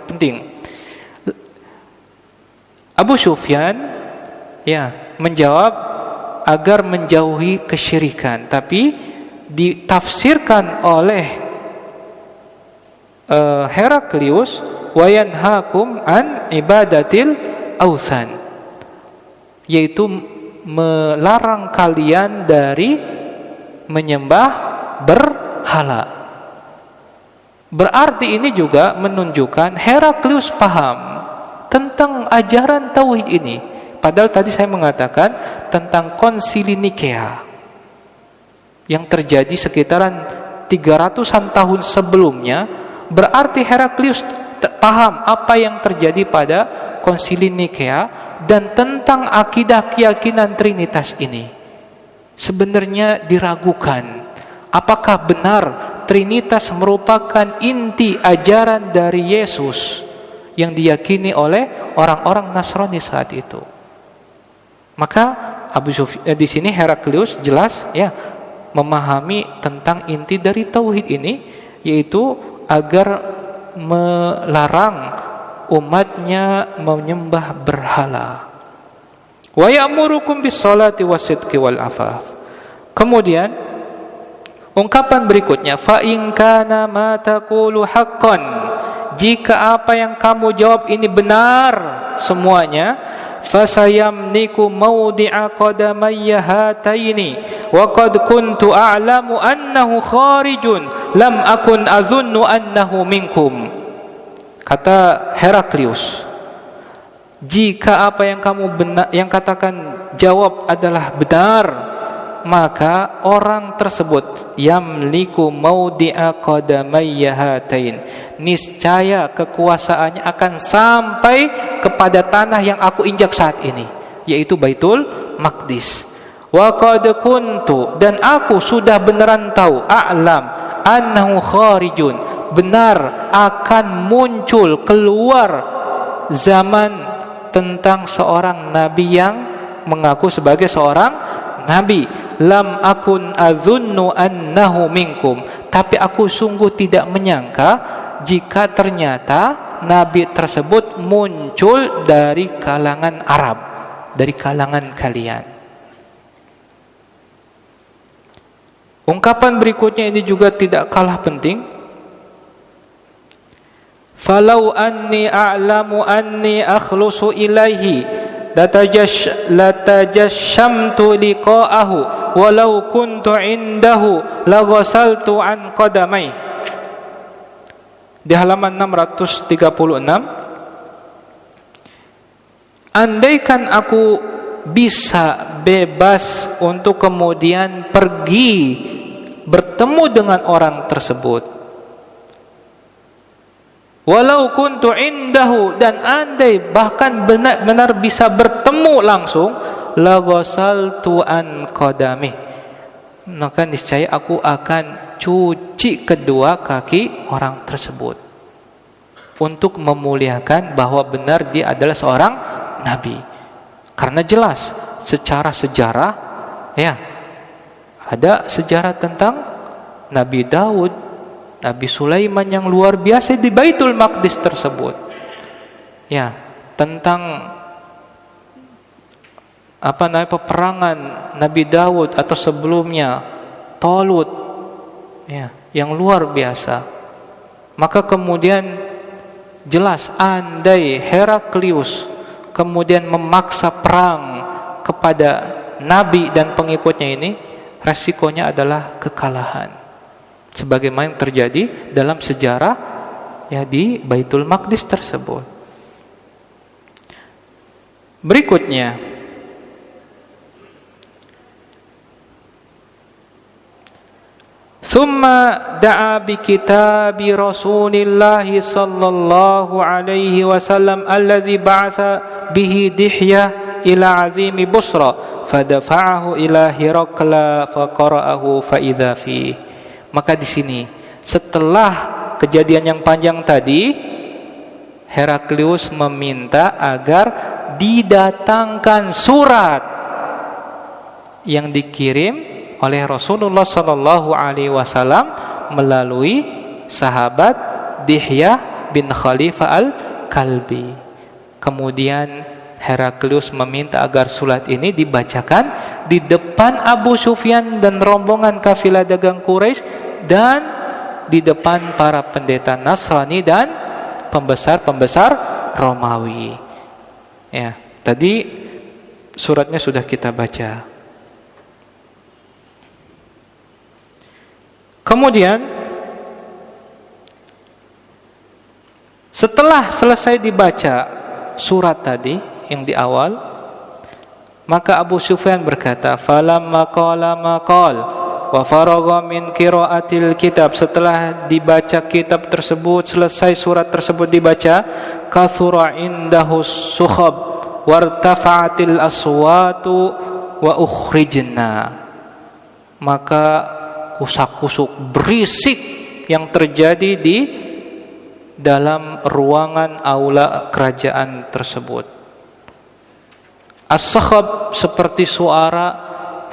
penting. Abu Sufyan menjawab agar menjauhi kesyirikan, tapi ditafsirkan oleh Heraklius wa yanhaakum an ibadatil authan, yaitu melarang kalian dari menyembah berhala. Berarti ini juga menunjukkan Heraklius paham tentang ajaran tauhid ini. Padahal tadi saya mengatakan tentang Konsili Nikea yang terjadi sekitaran 300-an tahun sebelumnya. Berarti Heraklius paham apa yang terjadi pada Konsili Nikea dan tentang akidah keyakinan Trinitas ini. Sebenarnya diragukan apakah benar Trinitas merupakan inti ajaran dari Yesus yang diyakini oleh orang-orang Nasrani saat itu. Maka di sini Heraklius jelas ya memahami tentang inti dari tauhid ini, yaitu agar melarang umatnya menyembah berhala. Wa ya'murukum bis-sholati was-sidqi wal afaf. Kemudian ungkapan berikutnya, fa in kana ma taqulu haqqan, jika apa yang kamu jawab ini benar semuanya, fasayamniku mawdi'a qadamayya hataini wa qad kuntu a'lamu annahu kharijun lam akun azunnu annahu minkum. Kata Heraklius, jika apa yang kamu yang katakan jawab adalah benar, maka orang tersebut yamliku mawdi'a qadamayya hatain, niscaya kekuasaannya akan sampai kepada tanah yang aku injak saat ini, yaitu Baitul Maqdis. Wa qad kuntu, dan aku sudah beneran tahu, a'lam annahu kharijun, benar akan muncul keluar zaman tentang seorang nabi yang mengaku sebagai seorang nabi. Lam akun azunnu annahu minkum, tapi aku sungguh tidak menyangka jika ternyata nabi tersebut muncul dari kalangan Arab, dari kalangan kalian. Ungkapan berikutnya ini juga tidak kalah penting. Falau anni a'lamu anni akhlusu ilaihi latajashamtu liqa'ahu walau kuntu indahu laghasaltu an qadamai. Di halaman 636, andaikan aku bisa bebas untuk kemudian pergi bertemu dengan orang tersebut, walau kuntu indahu, dan andai bahkan benar-benar bisa bertemu langsung, la ghasaltu an qadami, maka niscaya aku akan cuci kedua kaki orang tersebut untuk memuliakan bahwa benar dia adalah seorang nabi. Karena jelas secara sejarah ya, ada sejarah tentang Nabi Daud, Nabi Sulaiman yang luar biasa di Baitul Maqdis tersebut. Ya, tentang peperangan Nabi Daud atau sebelumnya Talut, ya, yang luar biasa. Maka kemudian jelas andai Heraklius kemudian memaksa perang kepada nabi dan pengikutnya ini, resikonya adalah kekalahan. Sebagaimana yang terjadi dalam sejarah ya di Baitul Maqdis tersebut. Berikutnya, thumma da'a bi kitabi Rasulillah sallallahu alaihi wasallam alladhi ba'atha bihi Dihya ila azimi Busra fadafa'ahu ila Hirakla faqara'ahu fa idza fi. Maka di sini setelah kejadian yang panjang tadi, Heraklius meminta agar didatangkan surat yang dikirim oleh Rasulullah sallallahu alaihi wasallam melalui sahabat Dihya bin Khalifah al-Kalbi. Kemudian Heraklius meminta agar surat ini dibacakan di depan Abu Sufyan dan rombongan kafilah dagang Quraisy dan di depan para pendeta Nasrani dan pembesar-pembesar Romawi. Ya, tadi suratnya sudah kita baca. Kemudian setelah selesai dibaca surat tadi yang di awal, maka Abu Sufyan berkata, "Falamma qala ma qala wa faragha min qiraatil kitab." Setelah dibaca kitab tersebut, selesai surat tersebut dibaca, kathura indahu sukhab wartafa'atil aswatu wa ukhrijna. Maka kusak-kusuk berisik yang terjadi di dalam ruangan aula kerajaan tersebut. As-sakhab seperti suara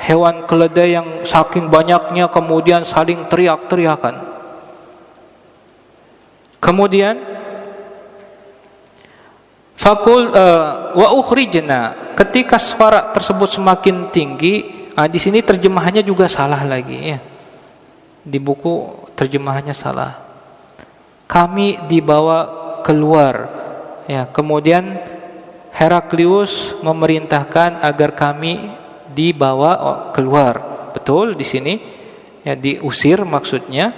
hewan keledai yang saking banyaknya kemudian saling teriak-teriakan. Kemudian wa ukhrijna, ketika suara tersebut semakin tinggi, di sini terjemahannya juga salah lagi ya. Di buku terjemahannya salah. Kami dibawa keluar. Ya, kemudian Heraklius memerintahkan agar kami dibawa keluar. Betul di sini ya, diusir maksudnya.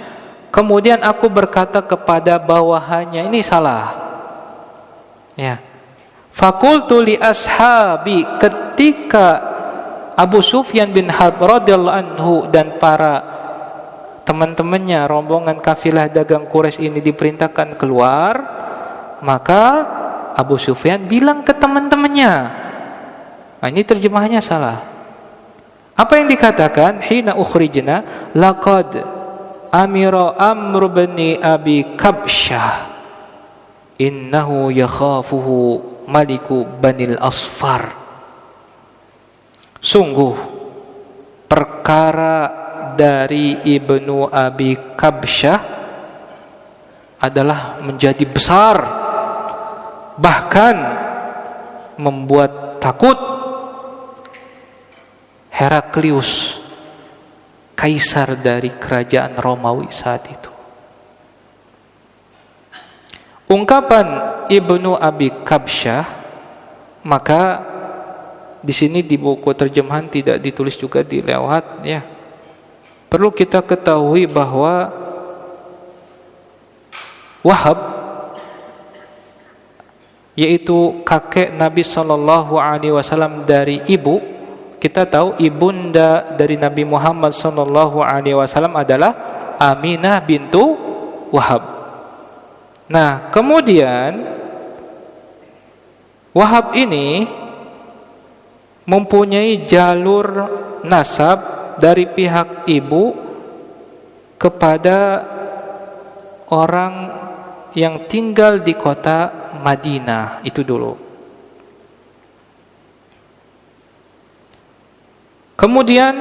Kemudian aku berkata kepada bawahannya, ini salah. Ya. Fakultu li ashabi, ketika Abu Sufyan bin Harb radhiyallahu anhu dan para teman-temannya, rombongan kafilah dagang Quraisy ini diperintahkan keluar, maka Abu Sufyan bilang ke teman-temannya. Nah, ini terjemahannya salah. Apa yang dikatakan? Hina ukhrijna laqad amira Amr bin Abi Kabsyah innahu yakhafuhu maliku Banil Asfar. Sungguh perkara dari Ibnu Abi Kabsyah adalah menjadi besar, bahkan membuat takut Heraklius, kaisar dari kerajaan Romawi saat itu. Ungkapan Ibnu Abi Kabsyah, maka di sini di buku terjemahan tidak ditulis juga dilewat ya. Perlu kita ketahui bahwa Wahab, yaitu kakek Nabi SAW dari ibu, kita tahu ibunda dari Nabi Muhammad SAW adalah Aminah bintu Wahab. Nah, kemudian Wahab ini mempunyai jalur nasab dari pihak ibu kepada orang yang tinggal di kota Madinah itu dulu. Kemudian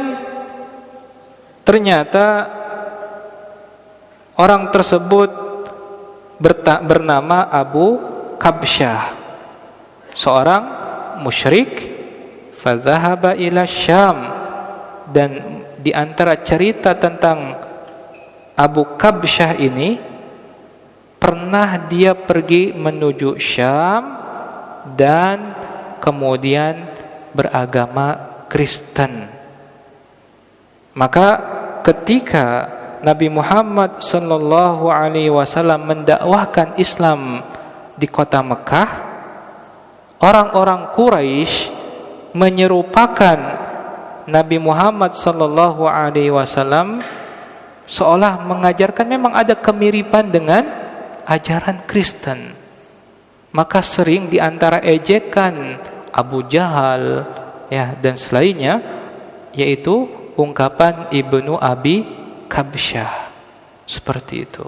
ternyata orang tersebut bernama Abu Kabsyah, seorang musyrik. Fadzahaba ila Syam, dan di antara cerita tentang Abu Kabsyah ini, pernah dia pergi menuju Syam dan kemudian beragama Kristen. Maka ketika Nabi Muhammad SAW mendakwahkan Islam di kota Mekah, orang-orang Quraisy menyerupakan Nabi Muhammad SAW seolah mengajarkan, memang ada kemiripan dengan ajaran Kristen. Maka sering diantara ejekan Abu Jahal ya dan selainnya, yaitu ungkapan Ibnu Abi Kabsyah seperti itu.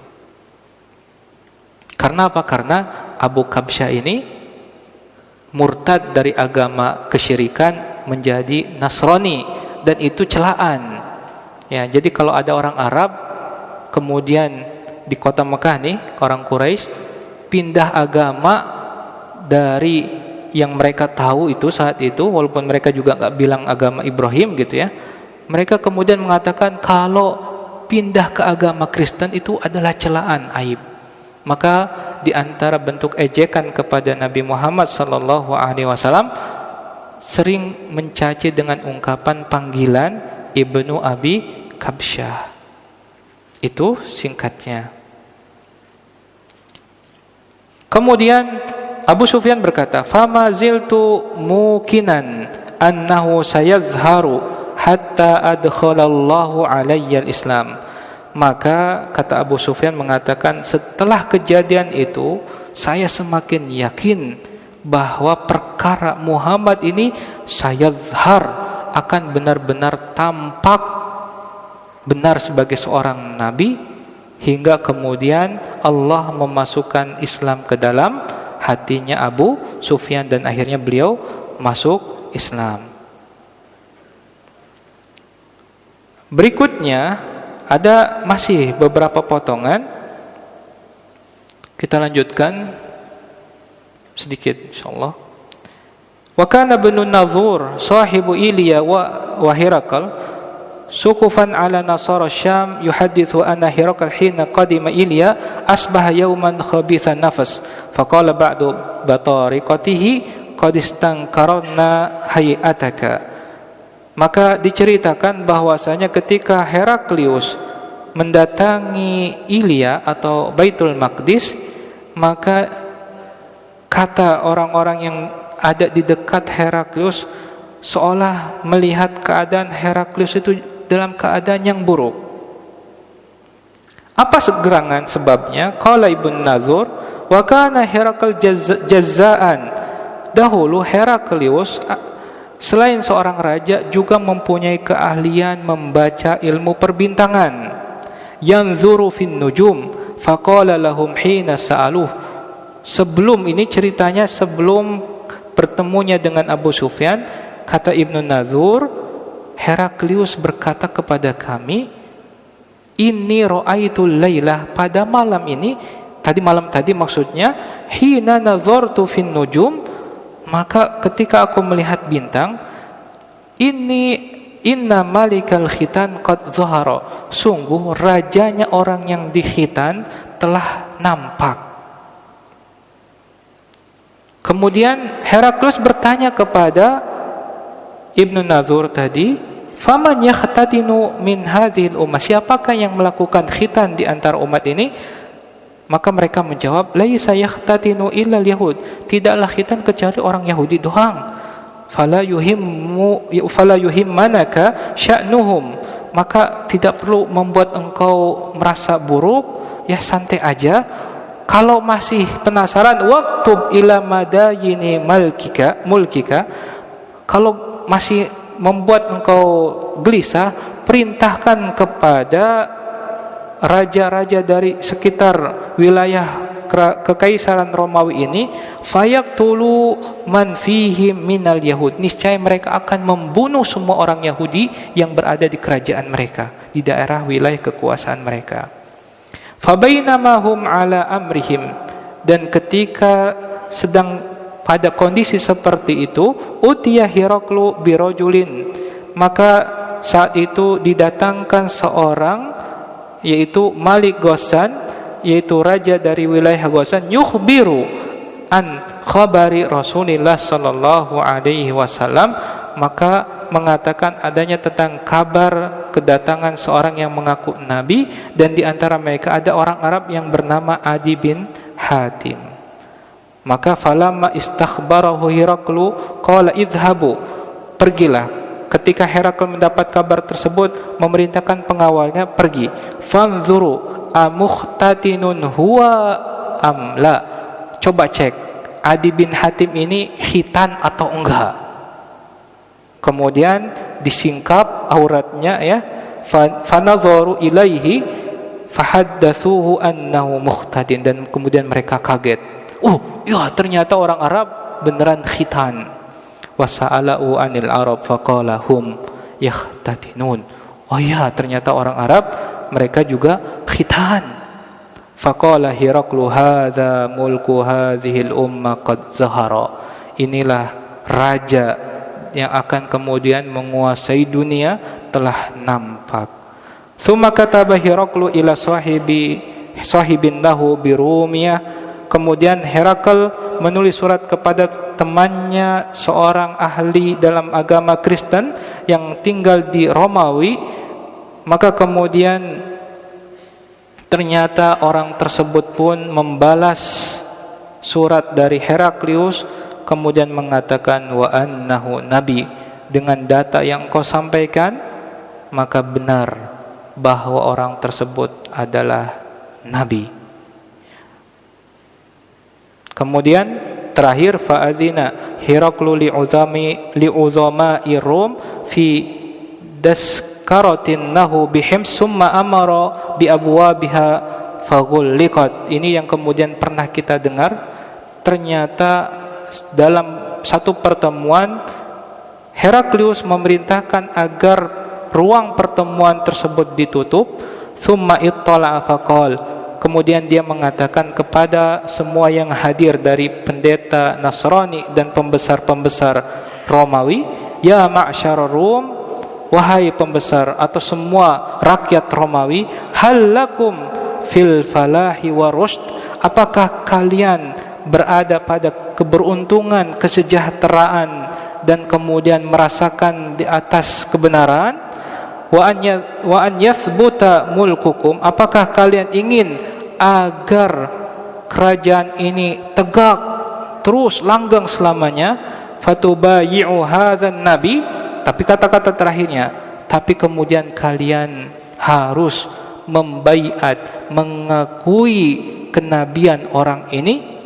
Karena apa? Karena Abu Kabsyah ini murtad dari agama kesyirikan menjadi Nasrani, dan itu celaan. Ya, jadi kalau ada orang Arab kemudian di kota Mekah nih, orang Quraisy pindah agama dari yang mereka tahu itu saat itu, walaupun mereka juga nggak bilang agama Ibrahim gitu ya, mereka kemudian mengatakan kalau pindah ke agama Kristen itu adalah celaan, aib. Maka di antara bentuk ejekan kepada Nabi Muhammad sallallahu alaihi wasallam sering mencaci dengan ungkapan panggilan Ibnu Abi Kabsyah. Itu singkatnya. Kemudian Abu Sufyan berkata, "Fama ziltu mukinan annahu sayazharu hatta adkhalallahu alayya al-Islam." Maka kata Abu Sufyan mengatakan, setelah kejadian itu saya semakin yakin bahwa perkara Muhammad ini sayazhar, akan benar-benar tampak benar sebagai seorang nabi, hingga kemudian Allah memasukkan Islam ke dalam hatinya Abu Sufyan dan akhirnya beliau masuk Islam. Berikutnya ada masih beberapa potongan. Kita lanjutkan sedikit insyaallah. Wa kana ibn Nazur sahibu Ilya wa Hirakal sukufan ala nasara Syam yuhaddithu anna Hirakal hina qadima Ilya asbaha yawman khabithan nafas faqala ba'du batariqatihi qad istankarna hayataka. Maka diceritakan bahwasanya ketika Heraklius mendatangi Ilya atau Baitul Maqdis, maka kata orang-orang yang ada di dekat Heraklius seolah melihat keadaan Heraklius itu dalam keadaan yang buruk. Apa gerangan sebabnya? Qala Ibn Nazur, wa kana Herakl jazzaan. Dahulu Heraklius selain seorang raja juga mempunyai keahlian membaca ilmu perbintangan. Yanzuru fin nujum faqala lahum hina sa'aluh. Sebelum ini ceritanya, sebelum bertemunya dengan Abu Sufyan, kata Ibnu Nazur, Heraklius berkata kepada kami, inni ra'aitul lailah, pada malam ini, malam tadi maksudnya, hina nazartu fin nujum, maka ketika aku melihat bintang, inna malikal khitan qad zahara, sungguh rajanya orang yang dikhitan telah nampak. Kemudian Heraklius bertanya kepada Ibnu Nazur tadi, faman yakhtatinu min hadhil ummah, siapakah yang melakukan khitan di antara umat ini? Maka mereka menjawab, laisa yakhtatinu illa yahud, tidaklah khitan kecuali orang Yahudi doang. Fala yuhimmanaka sya'nuhum, maka tidak perlu membuat engkau merasa buruk, ya santai aja. Kalau masih penasaran, waktub ila madayini mulkika, kalau masih membuat engkau gelisah, perintahkan kepada raja-raja dari sekitar wilayah kekaisaran Romawi ini, fayaktulu man fihim minal yahud, niscaya mereka akan membunuh semua orang Yahudi yang berada di kerajaan mereka, di daerah wilayah kekuasaan mereka. Fabainama hum ala amrihim, dan ketika sedang pada kondisi seperti itu, utiya Hiraklu birojulin, maka saat itu didatangkan seorang, yaitu Malik Ghassan, yaitu raja dari wilayah Ghassan, yukhbiru an khabari Rasulullah sallallahu alaihi wasallam, maka mengatakan adanya tentang kabar kedatangan seorang yang mengaku nabi, dan di antara mereka ada orang Arab yang bernama Adi bin Hatim. Maka falamma istakhbarahu Hiraklu qala idhabu, pergilah. Ketika Herakl mendapat kabar tersebut, memerintahkan pengawalnya pergi. Fanzuru amukhtatinun huwa amla, coba cek Adi bin Hatim ini khitan atau enggak. Kemudian disingkap auratnya, ya. Fanazaru ilaihi fahaddatsuhu annahu mukhtadin, dan kemudian mereka kaget. Oh, ya ternyata orang Arab beneran khitan. Wasa'alau anil Arab faqala hum yakhtatinun. Oh ya, ternyata orang Arab mereka juga khitan. Faqala Hiraklu hadza mulku hadhil umma qad zahara, inilah raja yang akan kemudian menguasai dunia telah nampak. Tsumma kataba Heraklu ila sahibin lahu birumiyah. Kemudian Herakl menulis surat kepada temannya, seorang ahli dalam agama Kristen yang tinggal di Romawi. Maka kemudian ternyata orang tersebut pun membalas surat dari Heraklius, kemudian mengatakan wa annahu nabi, dengan data yang kau sampaikan maka benar bahwa orang tersebut adalah nabi. Kemudian terakhir fa'adzina Heraklu li'uzama'i Rum fi daskaratin nahu bihims summa amara bi abwabiha faghulliqat. Ini yang kemudian pernah kita dengar. Ternyata dalam satu pertemuan Heraklius memerintahkan agar ruang pertemuan tersebut ditutup. Summa ittala'a faqal, kemudian dia mengatakan kepada semua yang hadir dari pendeta Nasrani dan pembesar-pembesar Romawi, ya ma'syar Rum, wahai pembesar atau semua rakyat Romawi, hal lakum fil falahi wa rusyd, apakah kalian berada pada keberuntungan, kesejahteraan dan kemudian merasakan di atas kebenaran? Wa an yathbuta mulkukum, apakah kalian ingin agar kerajaan ini tegak terus langgeng selamanya? Fatubayi'u hadzan nabi, tapi kata-kata terakhirnya, tapi kemudian kalian harus membaiat, mengakui kenabian orang ini.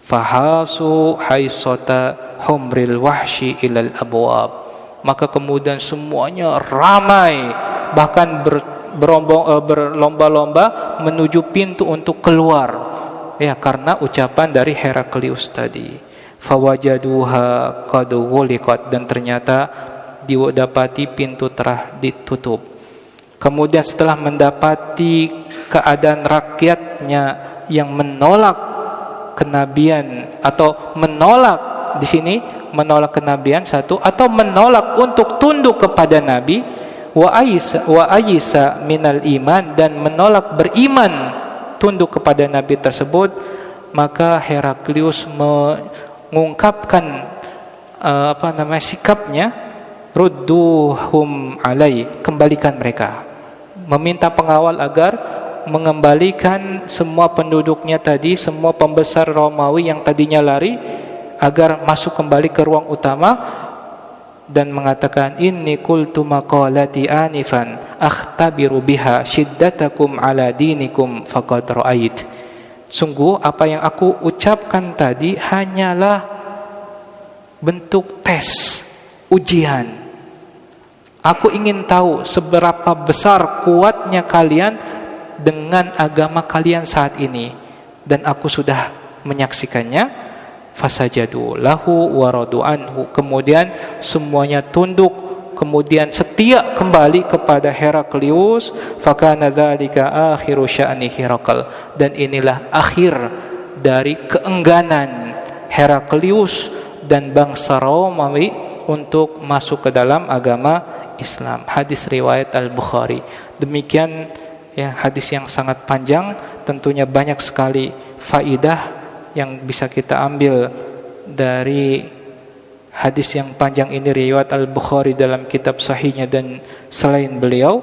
Fahasu haisata humril wahsyi ilal abwab, maka kemudian semuanya ramai, bahkan berlomba-lomba menuju pintu untuk keluar, ya, karena ucapan dari Heraklius tadi. Fawajaduha qad ghuliqat, dan ternyata didapati pintu telah ditutup. Kemudian setelah mendapati keadaan rakyatnya yang menolak kenabian, atau menolak di sini menolak kenabian satu, atau menolak untuk tunduk kepada nabi, wa ayisa minal iman, dan menolak beriman tunduk kepada nabi tersebut, maka Heraklius mengungkapkan sikapnya, rudduhum alai, kembalikan mereka, meminta pengawal agar mengembalikan semua penduduknya tadi, semua pembesar Romawi yang tadinya lari, agar masuk kembali ke ruang utama, dan mengatakan inni qultu maqalati anifan akhtabiru biha shiddatakum ala dinikum faqad ra'ait. Sungguh apa yang aku ucapkan tadi hanyalah bentuk tes, ujian. Aku ingin tahu seberapa besar kuatnya kalian dengan agama kalian saat ini, dan aku sudah menyaksikannya. Fasajadu lahu wa radu anhu, kemudian semuanya tunduk, kemudian setia kembali kepada Heraklius. Fakana dzalika akhiru sya'ni Herakl, dan inilah akhir dari keengganan Heraklius dan bangsa Romawi untuk masuk ke dalam agama Islam. Hadis riwayat Al-Bukhari. Demikian ya, hadis yang sangat panjang, tentunya banyak sekali faidah yang bisa kita ambil dari hadis yang panjang ini, riwayat Al-Bukhari dalam kitab sahihnya dan selain beliau.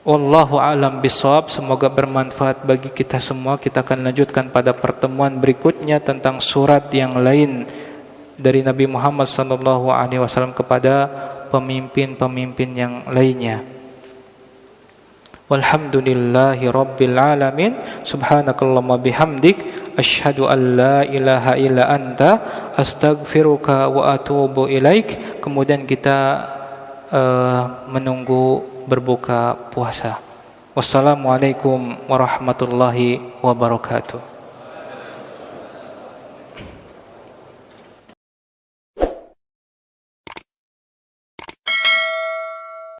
Wallahu a'lam bishawab. Semoga bermanfaat bagi kita semua. Kita akan lanjutkan pada pertemuan berikutnya tentang surat yang lain dari Nabi Muhammad SAW kepada pemimpin-pemimpin yang lainnya. Walhamdulillahi rabbil alamin. Subhanakallahumma bihamdik, asyhadu an la ilaha illa anta, astaghfiruka wa atubu ilaik. Kemudian kita menunggu berbuka puasa. Wassalamualaikum warahmatullahi wabarakatuh.